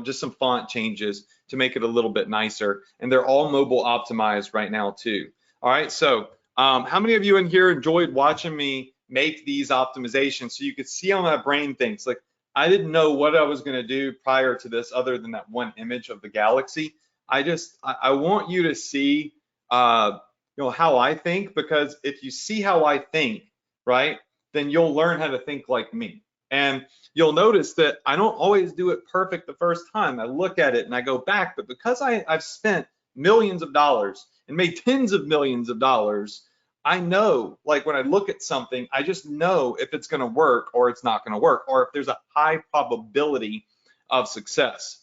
just some font changes to make it a little bit nicer. And they're all mobile optimized right now too. All right, so how many of you in here enjoyed watching me make these optimizations so you could see how my brain thinks? Like, I didn't know what I was gonna do prior to this other than that one image of the galaxy. I want you to see how I think, because if you see how I think, right, then you'll learn how to think like me. And you'll notice that I don't always do it perfect the first time. I look at it and I go back, but because I've spent millions of dollars and made tens of millions of dollars, I know, like when I look at something, I just know if it's gonna work or it's not gonna work, or if there's a high probability of success,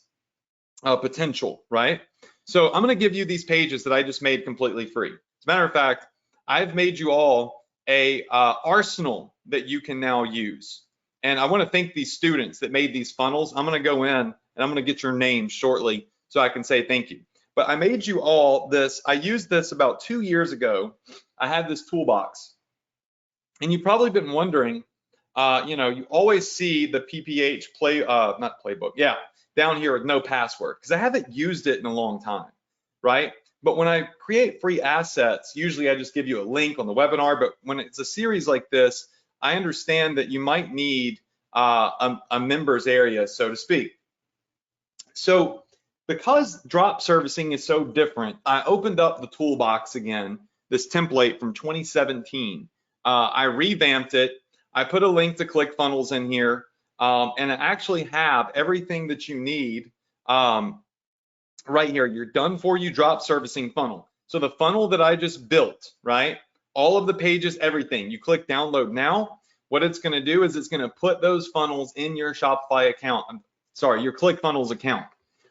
potential, right? So I'm gonna give you these pages that I just made completely free. As a matter of fact, I've made you all a arsenal that you can now use. And I want to thank these students that made these funnels. I'm going to go in and I'm going to get your names shortly so I can say thank you. But I made you all this. I used this about 2 years ago. I had this toolbox. And you've probably been wondering, you always see the PPH not playbook, yeah, down here with no password, because I haven't used it in a long time, right? But when I create free assets, usually I just give you a link on the webinar. But when it's a series like this, I understand that you might need a members area, so to speak. So because drop servicing is so different, I opened up the toolbox again, this template from 2017. I revamped it. I put a link to ClickFunnels in here, and I actually have everything that you need right here. You're done for you drop servicing funnel. So the funnel that I just built, right? All of the pages, everything. You click download now. what it's going to do is it's going to put those funnels in your Shopify account. Sorry, your ClickFunnels account.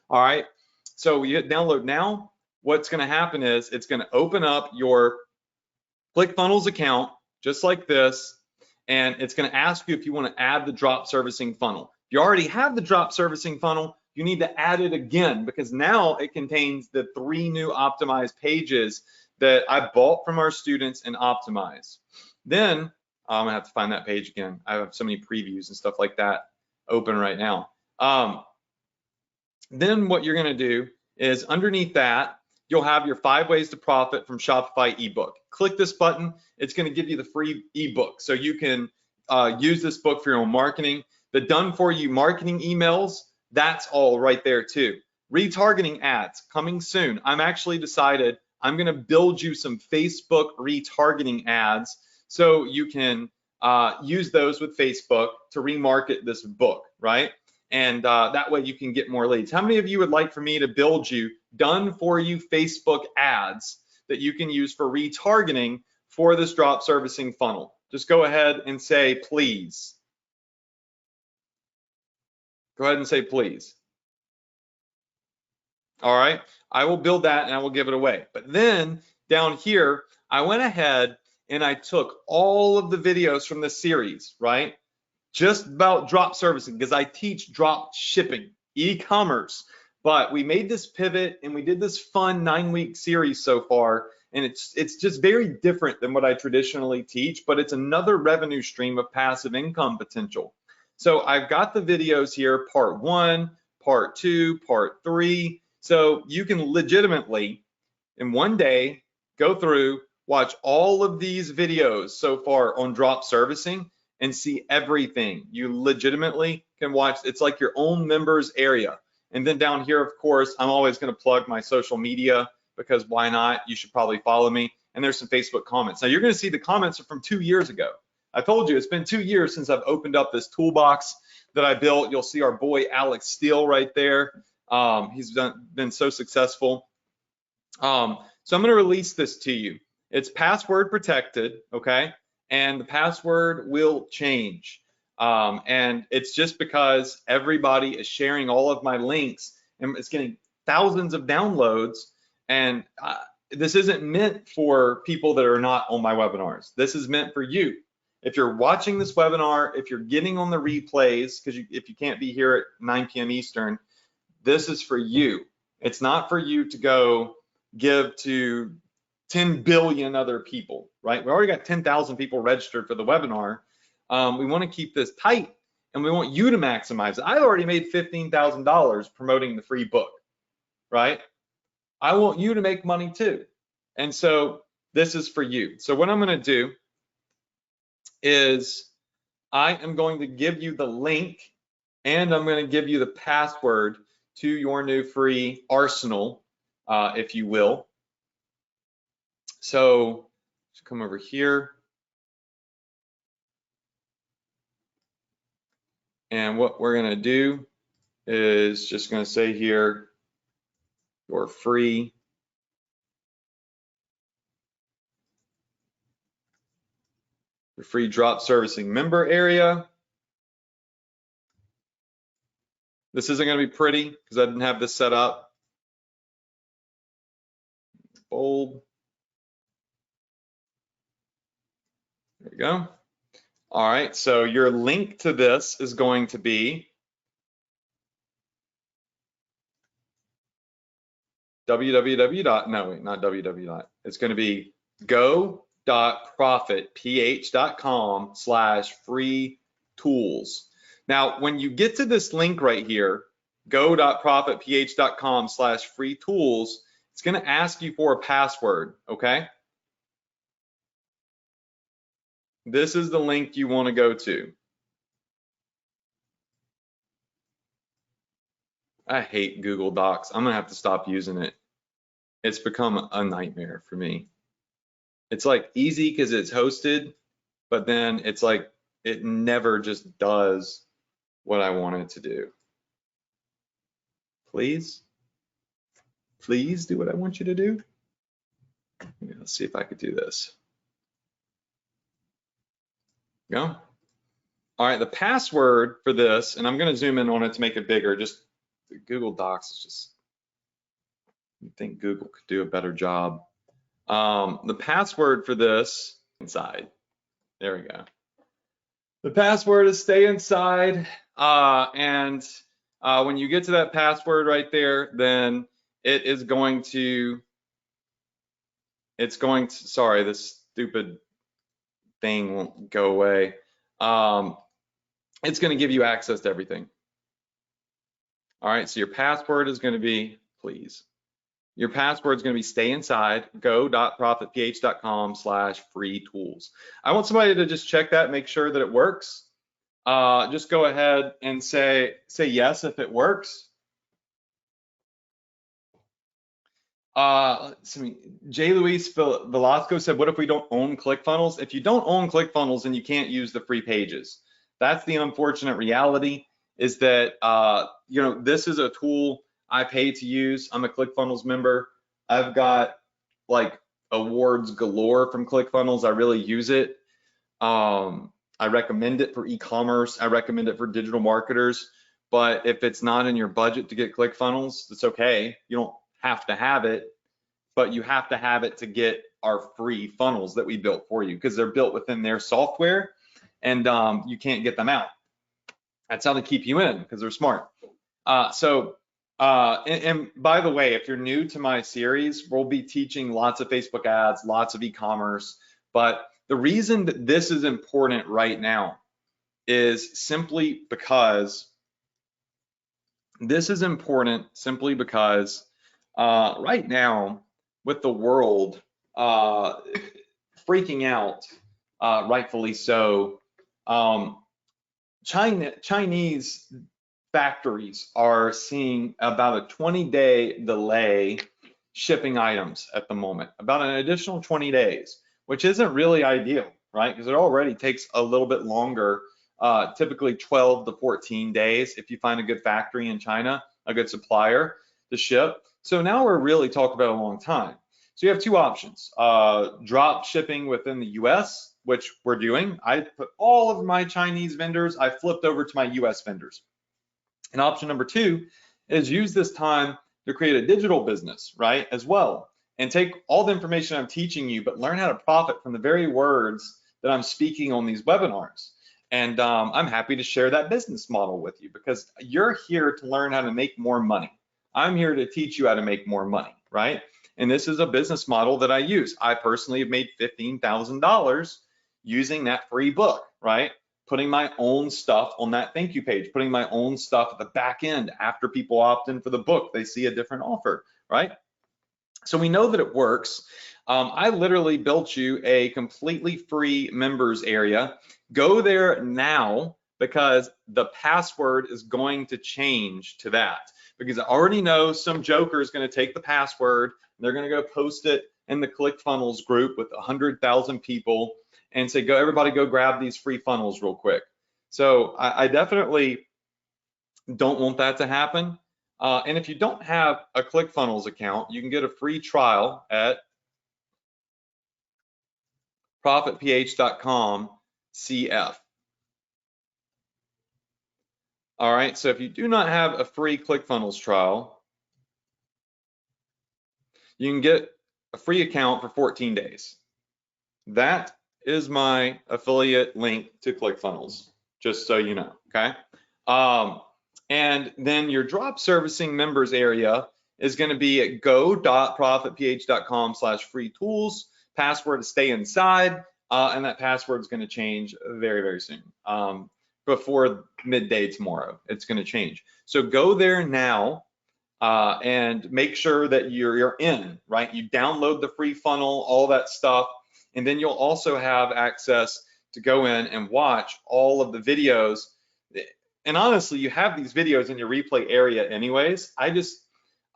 All right. So you hit download now. What's going to happen is it's going to open up your ClickFunnels account just like this, and it's going to ask you if you want to add the drop servicing funnel. If you already have the drop servicing funnel, you need to add it again because now it contains the 3 new optimized pages that I bought from our students and optimized. Then I'm gonna have to find that page again. I have so many previews and stuff like that open right now. Then what you're gonna do is underneath that, you'll have your 5 ways to profit from Shopify ebook. Click this button, it's gonna give you the free ebook. So you can use this book for your own marketing. The done for you marketing emails, that's all right there too. Retargeting ads coming soon. I'm actually decided I'm gonna build you some Facebook retargeting ads so you can use those with Facebook to remarket this book, right? And that way you can get more leads. How many of you would like for me to build you done for you Facebook ads that you can use for retargeting for this drop servicing funnel? Just go ahead and say please. Go ahead and say please. All right, I will build that and I will give it away. But then down here, I went ahead and I took all of the videos from this series, right? Just about drop servicing, because I teach drop shipping, e-commerce. But we made this pivot and we did this fun 9-week series so far. And it's just very different than what I traditionally teach, but it's another revenue stream of passive income potential. So I've got the videos here, part 1, part 2, part 3. So you can legitimately, in one day, go through, watch all of these videos so far on drop servicing and see everything. You legitimately can watch, it's like your own members area. And then down here, of course, I'm always gonna plug my social media because why not? You should probably follow me. And there's some Facebook comments. Now you're gonna see the comments are from 2 years ago. I told you, it's been 2 years since I've opened up this toolbox that I built. You'll see our boy Alex Steele right there. He's been so successful. So I'm going to release this to you. It's password protected, okay? And the password will change. And it's just because everybody is sharing all of my links and it's getting thousands of downloads. And this isn't meant for people that are not on my webinars. This is meant for you. If you're watching this webinar, if you're getting on the replays, because if you can't be here at 9 p.m. Eastern, this is for you. It's not for you to go give to 10 billion other people, right? We already got 10,000 people registered for the webinar. We want to keep this tight and we want you to maximize it. I already made $15,000 promoting the free book, right? I want you to make money too. And so this is for you. So what I'm going to do is I am going to give you the link and I'm going to give you the password to your new free arsenal, if you will. So just come over here. And what we're going to do is just going to say here, your free drop servicing member area. This isn't going to be pretty because I didn't have this set up. Bold. There we go. All right, so your link to this is going to be www. It's going to be go.profitph.com/free tools. Now, when you get to this link right here, go.profitph.com/free tools, it's going to ask you for a password, okay? This is the link you want to go to. I hate Google Docs. I'm going to have to stop using it. It's become a nightmare for me. It's like easy because it's hosted, but then it's like it never just does what I want it to do. Please do what I want you to do. Let's see if I could do this. Go. All right, the password for this, and I'm going to zoom in on it to make it bigger. Just Google Docs is just, I think Google could do a better job. The password for this inside. There we go. The password is stay inside, and when you get to that password right there, then it is going to, sorry, this stupid thing won't go away. It's going to give you access to everything. All right, so your password is going to be, please. Your password is going to be stay inside, go.profitph.com/free tools. I want somebody to just check that, make sure that it works. Just go ahead and say yes if it works. J. Luis Velasco said, what if we don't own ClickFunnels? If you don't own ClickFunnels, then you can't use the free pages. That's the unfortunate reality, is that this is a tool I pay to use. I'm a ClickFunnels member. I've got like awards galore from ClickFunnels. I really use it. I recommend it for e-commerce. I recommend it for digital marketers. But if it's not in your budget to get ClickFunnels, it's okay. You don't have to have it, but you have to have it to get our free funnels that we built for you, because they're built within their software, and you can't get them out. That's how they keep you in, because they're smart. And by the way, if you're new to my series, we'll be teaching lots of Facebook ads, lots of e-commerce. But the reason that this is important right now is simply because right now, with the world freaking out, rightfully so, Chinese factories are seeing about a 20-day delay shipping items at the moment, about an additional 20 days, which isn't really ideal, right? Because it already takes a little bit longer, typically 12 to 14 days if you find a good factory in China, a good supplier to ship. So now we're really talking about a long time. So you have two options: drop shipping within the US, which we're doing. I put all of my Chinese vendors, I flipped over to my US vendors. And option number two is use this time to create a digital business, right, as well, and take all the information I'm teaching you, but learn how to profit from the very words that I'm speaking on these webinars. And I'm happy to share that business model with you, because you're here to learn how to make more money. I'm here to teach you how to make more money, right? And this is a business model that I use. I personally have made $15,000 using that free book, right? Putting my own stuff on that thank you page, putting my own stuff at the back end after people opt in for the book, they see a different offer, right? So we know that it works. I literally built you a completely free members area. Go there now, because the password is going to change to that, because I already know some joker is going to take the password, and they're going to go post it in the ClickFunnels group with 100,000 people and say, go, everybody go grab these free funnels real quick. So I definitely don't want that to happen. And if you don't have a ClickFunnels account, you can get a free trial at profitph.com/CF. All right, so if you do not have a free ClickFunnels trial, you can get a free account for 14 days. That is my affiliate link to ClickFunnels, just so you know, okay? And then your drop servicing members area is going to be at go.profitph.com/free tools. Password is stay inside, and that password is going to change very, very soon. Before midday tomorrow, it's going to change. So go there now and make sure that you're in, right? You download the free funnel, all that stuff, and then you'll also have access to go in and watch all of the videos. And honestly, you have these videos in your replay area anyways. I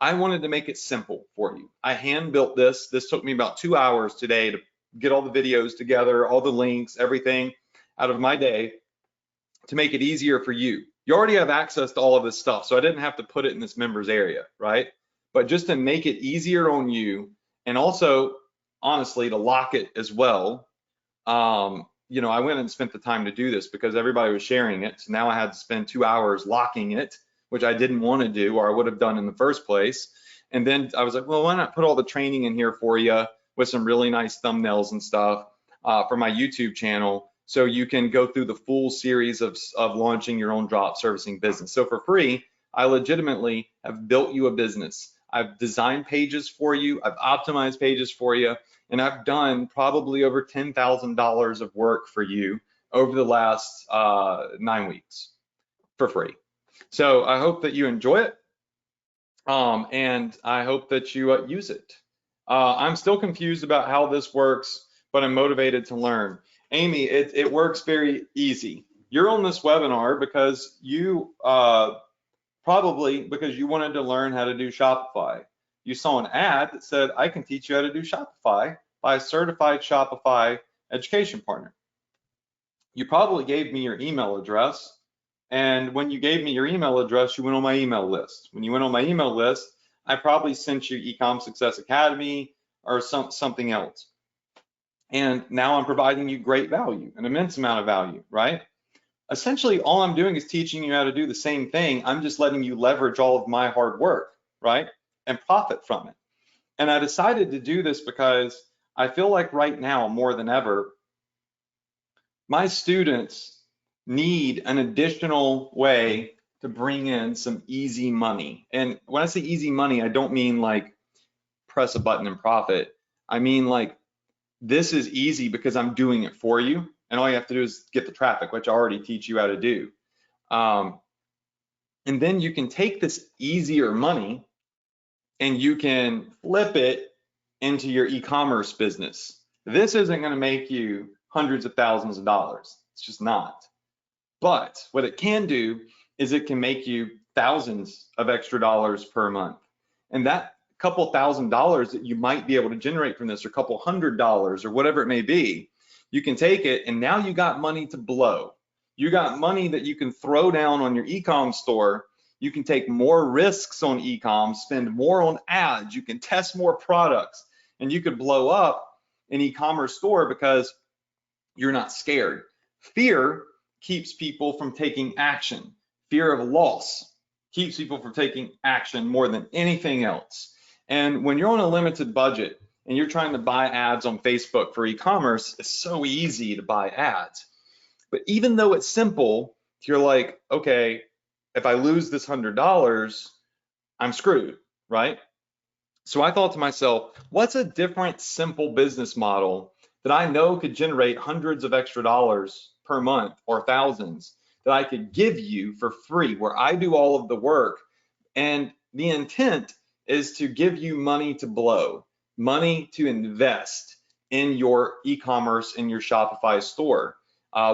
wanted to make it simple for you. I hand built this. This took me about 2 hours today to get all the videos together, all the links, everything out of my day to make it easier for you. You already have access to all of this stuff, so I didn't have to put it in this members area, right? But just to make it easier on you, and also, honestly, to lock it as well, I went and spent the time to do this because everybody was sharing it. So now I had to spend 2 hours locking it, which I didn't want to do, or I would have done in the first place. And then I was like, well, why not put all the training in here for you with some really nice thumbnails and stuff for my YouTube channel, so you can go through the full series of launching your own drop servicing business. So for free, I legitimately have built you a business. I've designed pages for you, I've optimized pages for you, and I've done probably over $10,000 of work for you over the last 9 weeks for free. So I hope that you enjoy it, and I hope that you use it. I'm still confused about how this works, but I'm motivated to learn. Amy, it works very easy. You're on this webinar because you probably because you wanted to learn how to do Shopify. You saw an ad that said, I can teach you how to do Shopify by a certified Shopify education partner. You probably gave me your email address. And when you gave me your email address, you went on my email list. When you went on my email list, I probably sent you Ecom Success Academy or something else. And now I'm providing you great value, an immense amount of value, right? Essentially, all I'm doing is teaching you how to do the same thing. I'm just letting you leverage all of my hard work, right? And profit from it. And I decided to do this because I feel like right now, more than ever, my students need an additional way to bring in some easy money. And when I say easy money, I don't mean like press a button and profit. I mean like, this is easy because I'm doing it for you, and all you have to do is get the traffic, which I already teach you how to do. And then you can take this easier money and you can flip it into your e-commerce business. This isn't going to make you hundreds of thousands of dollars. It's just not. But what it can do is it can make you thousands of extra dollars per month. And that couple $1,000s that you might be able to generate from this, or a couple $100s or whatever it may be, you can take it and now you got money to blow. You got money that you can throw down on your e-com store. You can take more risks on e-com, spend more on ads, you can test more products, and you could blow up an e-commerce store because you're not scared. Fear keeps people from taking action. Fear of loss keeps people from taking action more than anything else. And when you're on a limited budget and you're trying to buy ads on Facebook for e-commerce, it's so easy to buy ads. But even though it's simple, you're like, okay, if I lose this $100, I'm screwed, right? So I thought to myself, what's a different simple business model that I know could generate hundreds of extra dollars per month or thousands that I could give you for free, where I do all of the work? And the intent is to give you money to blow, money to invest in your e-commerce, in your Shopify store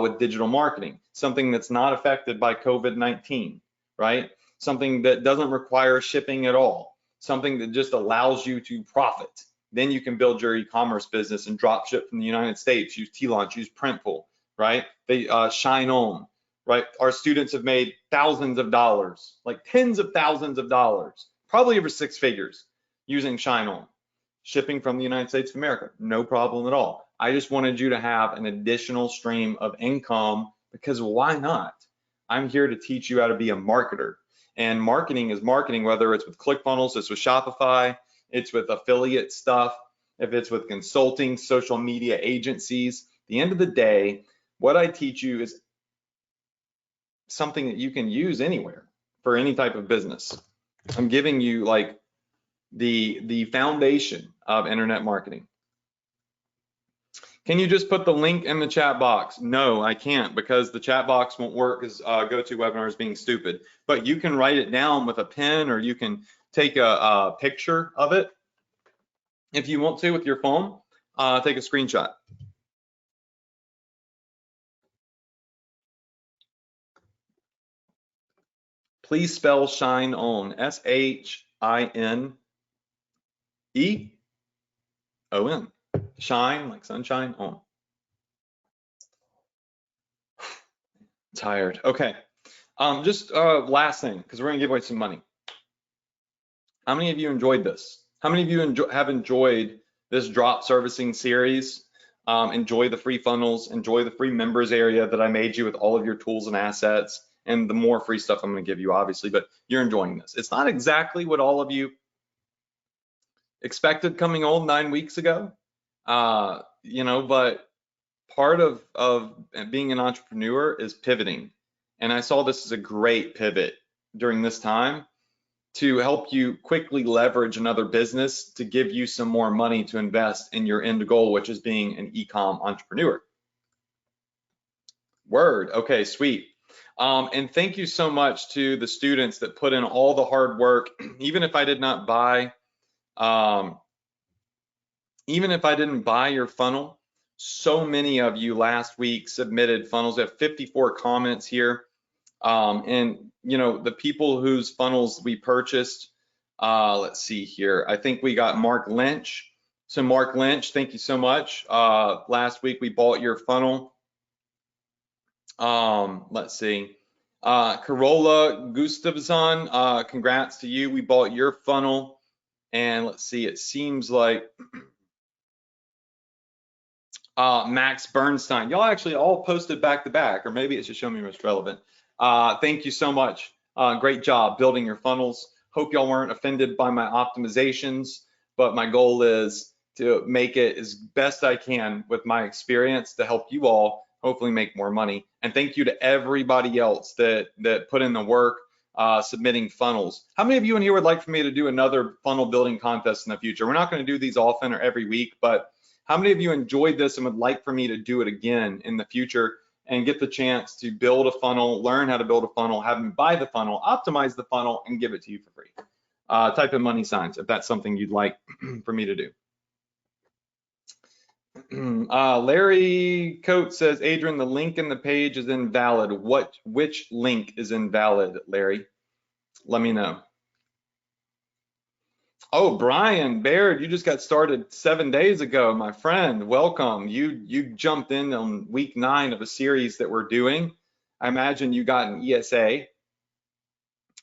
with digital marketing, something that's not affected by COVID-19, right? Something that doesn't require shipping at all, something that just allows you to profit. Then you can build your e-commerce business and drop ship from the United States, use T-Launch, use Printful, right? They shine on, right? Our students have made thousands of dollars, like tens of thousands of dollars, probably over 6 figures using Shine On. Shipping from the United States of America, no problem at all. I just wanted you to have an additional stream of income, because why not? I'm here to teach you how to be a marketer. And marketing is marketing, whether it's with ClickFunnels, it's with Shopify, it's with affiliate stuff, if it's with consulting, social media agencies. At the end of the day, what I teach you is something that you can use anywhere for any type of business. I'm giving you like the foundation of internet marketing. Can you just put the link in the chat box? No, I can't, because the chat box won't work as GoToWebinar is being stupid. But you can write it down with a pen, or you can take a picture of it if you want to with your phone. Take a screenshot. Please spell Shine On, S-H-I-N-E-O-N. Shine like sunshine on. Tired. Okay. Just last thing, because we're gonna give away some money. How many of you enjoyed this? How many of you have enjoyed this drop servicing series? Enjoy the free funnels, enjoy the free members area that I made you with all of your tools and assets, and the more free stuff I'm going to give you, obviously, but you're enjoying this. It's not exactly what all of you expected coming on 9 weeks ago, but part of being an entrepreneur is pivoting. And I saw this as a great pivot during this time to help you quickly leverage another business to give you some more money to invest in your end goal, which is being an e-com entrepreneur. Word. Okay, sweet. And thank you so much to the students that put in all the hard work, even if I did not buy, even if I didn't buy your funnel. So many of you last week submitted funnels. We have 54 comments here. And the people whose funnels we purchased, let's see here. I think we got Mark Lynch. So Mark Lynch, thank you so much. Last week we bought your funnel. Let's see. Carola Gustafsson, congrats to you. We bought your funnel. And let's see, it seems like Max Bernstein. Y'all actually all posted back to back, or maybe it's just showing me most relevant. Thank you so much. Great job building your funnels. Hope y'all weren't offended by my optimizations, but my goal is to make it as best I can with my experience to help you all hopefully make more money. And thank you to everybody else that put in the work submitting funnels. How many of you in here would like for me to do another funnel building contest in the future? We're not going to do these often or every week, but how many of you enjoyed this and would like for me to do it again in the future and get the chance to build a funnel, learn how to build a funnel, have me buy the funnel, optimize the funnel, and give it to you for free? Type in money signs if that's something you'd like for me to do. Larry Coates says, Adrian, the link in the page is invalid. Which link is invalid, Larry? Let me know. Oh, Brian Baird, you just got started 7 days ago, my friend. Welcome. You jumped in on week 9 of a series that we're doing. I imagine you got an ESA,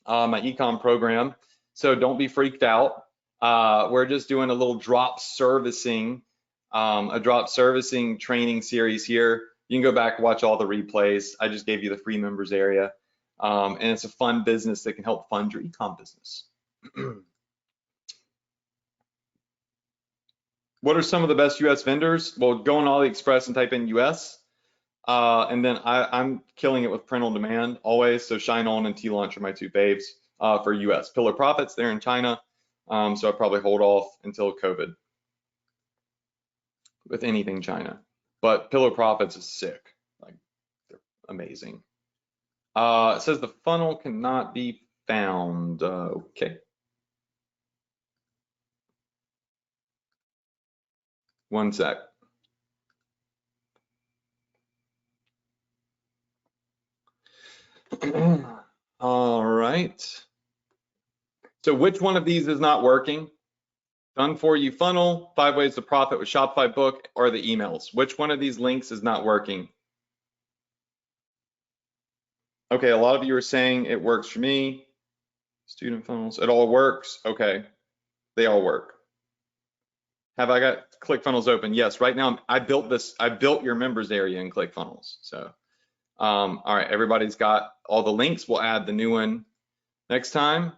my econ program. So don't be freaked out. We're just doing a little drop servicing training series here. You can go back and watch all the replays. I just gave you the free members area. And it's a fun business that can help fund your ecom business. What are some of the best US vendors? Well, go on AliExpress and type in US. And then I'm killing it with print on demand always. So Shine On and T-Launch are my 2 faves for US. Pillar Profits, they're in China. So I probably hold off until COVID with anything China. But Pillar Profits is sick. Like, they're amazing. It says the funnel cannot be found. Okay. One sec. All right. So which one of these is not working? Done for you funnel, 5 ways to profit with Shopify book, or the emails. Which one of these links is not working? Okay, a lot of you are saying it works for me. Student funnels, it all works. Okay, they all work. Have I got ClickFunnels open? Yes, right now I built your members area in ClickFunnels. So, all right, everybody's got all the links. We'll add the new one next time.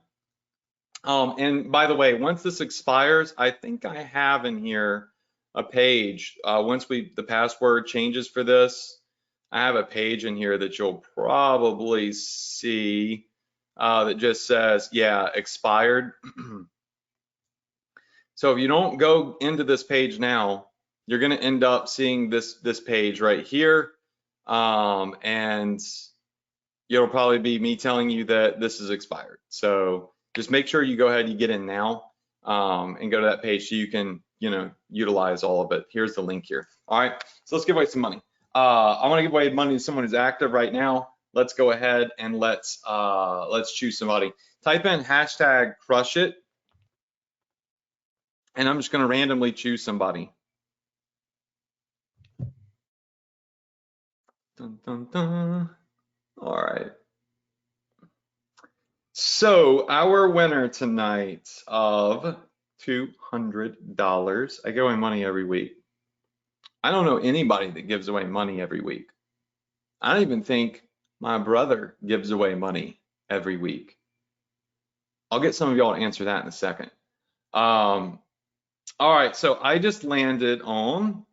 And by the way, once this expires, I think I have in here a page. Once the password changes for this, I have a page in here that you'll probably see that just says, yeah, expired. So if you don't go into this page now, you're going to end up seeing this page right here. And it'll probably be me telling you that this is expired. So just make sure you go ahead and you get in now and go to that page so you can, utilize all of it. Here's the link here. All right, so let's give away some money. I want to give away money to someone who's active right now. Let's go ahead and let's choose somebody. Type in hashtag crush it. And I'm just going to randomly choose somebody. Dun, dun, dun. All right. So our winner tonight of $200. I give away money every week. I don't know anybody that gives away money every week. I don't even think my brother gives away money every week. I'll get some of y'all to answer that in a second. All right, so I just landed on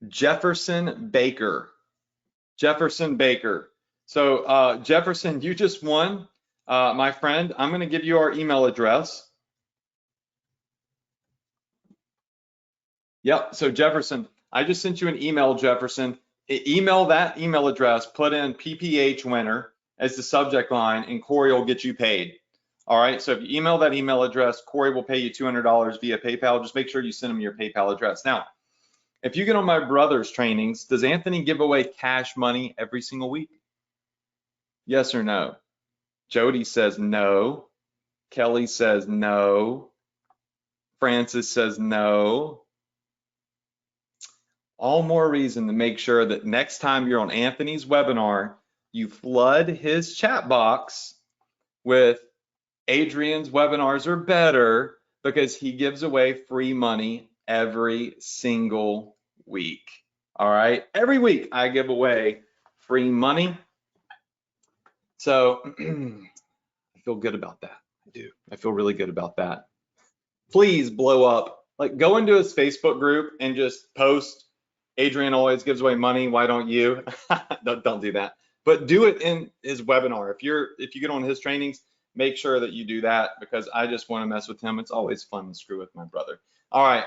Jefferson Baker. Jefferson Baker. So Jefferson, you just won, my friend. I'm going to give you our email address. Yep. So Jefferson, I just sent you an email, Jefferson. Email that email address, put in PPH winner as the subject line, and Corey will get you paid. All right. So if you email that email address, Corey will pay you $200 via PayPal. Just make sure you send him your PayPal address. Now, if you get on my brother's trainings, does Anthony give away cash money every single week? Yes or no? Jody says no. Kelly says no. Francis says no. All more reason to make sure that next time you're on Anthony's webinar, you flood his chat box with Adrian's webinars are better, because he gives away free money every single week. All right, every week I give away free money. So I feel good about that. I do. I feel really good about that. Please blow up. Like, go into his Facebook group and just post, Adrian always gives away money, why don't you? Don't do that. But do it in his webinar. If you get on his trainings, make sure that you do that, because I just want to mess with him. It's always fun to screw with my brother. All right.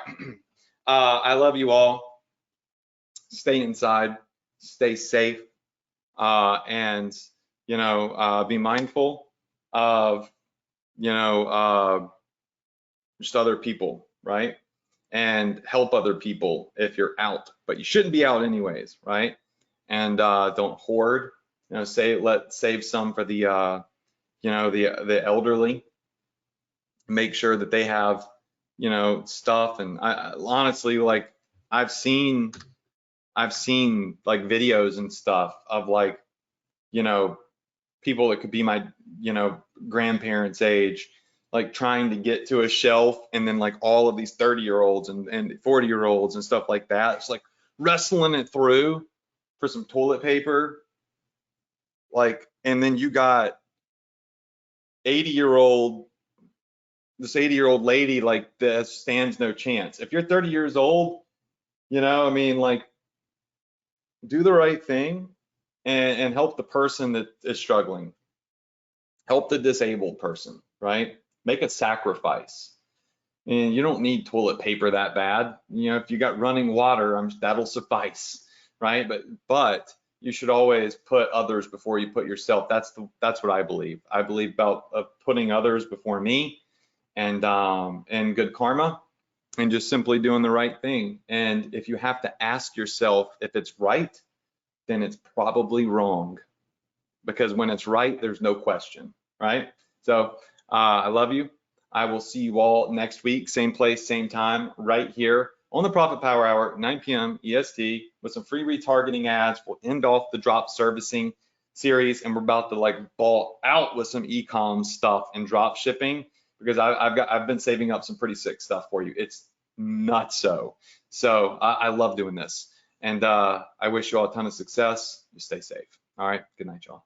I love you all. Stay inside, stay safe, and be mindful of just other people, right? And help other people if you're out, but you shouldn't be out anyways, right? And don't hoard. Save some for the the elderly. Make sure that they have stuff. And I honestly, like, I've seen like videos and stuff of like people that could be my grandparents' age, like trying to get to a shelf, and then like all of these 30-year-olds and 40-year-olds and stuff like that, it's like wrestling it through for some toilet paper, like, and then you got this 80-year-old lady like that stands no chance. If you're 30 years old, like, do the right thing and help the person that is struggling. Help the disabled person, right? Make a sacrifice. And you don't need toilet paper that bad. If you got running water, that'll suffice, right? But you should always put others before you put yourself. That's what I believe. I believe about putting others before me, and good karma, and just simply doing the right thing. And if you have to ask yourself if it's right, then it's probably wrong, because when it's right, there's no question, right? So I love you. I will see you all next week, same place, same time, right here on the Profit Power Hour, 9 p.m. EST, with some free retargeting ads. We'll end off the drop servicing series, and we're about to like ball out with some econ stuff and drop shipping, because I've been saving up some pretty sick stuff for you. It's nuts. So I love doing this, and I wish you all a ton of success. You stay safe. All right, good night, y'all.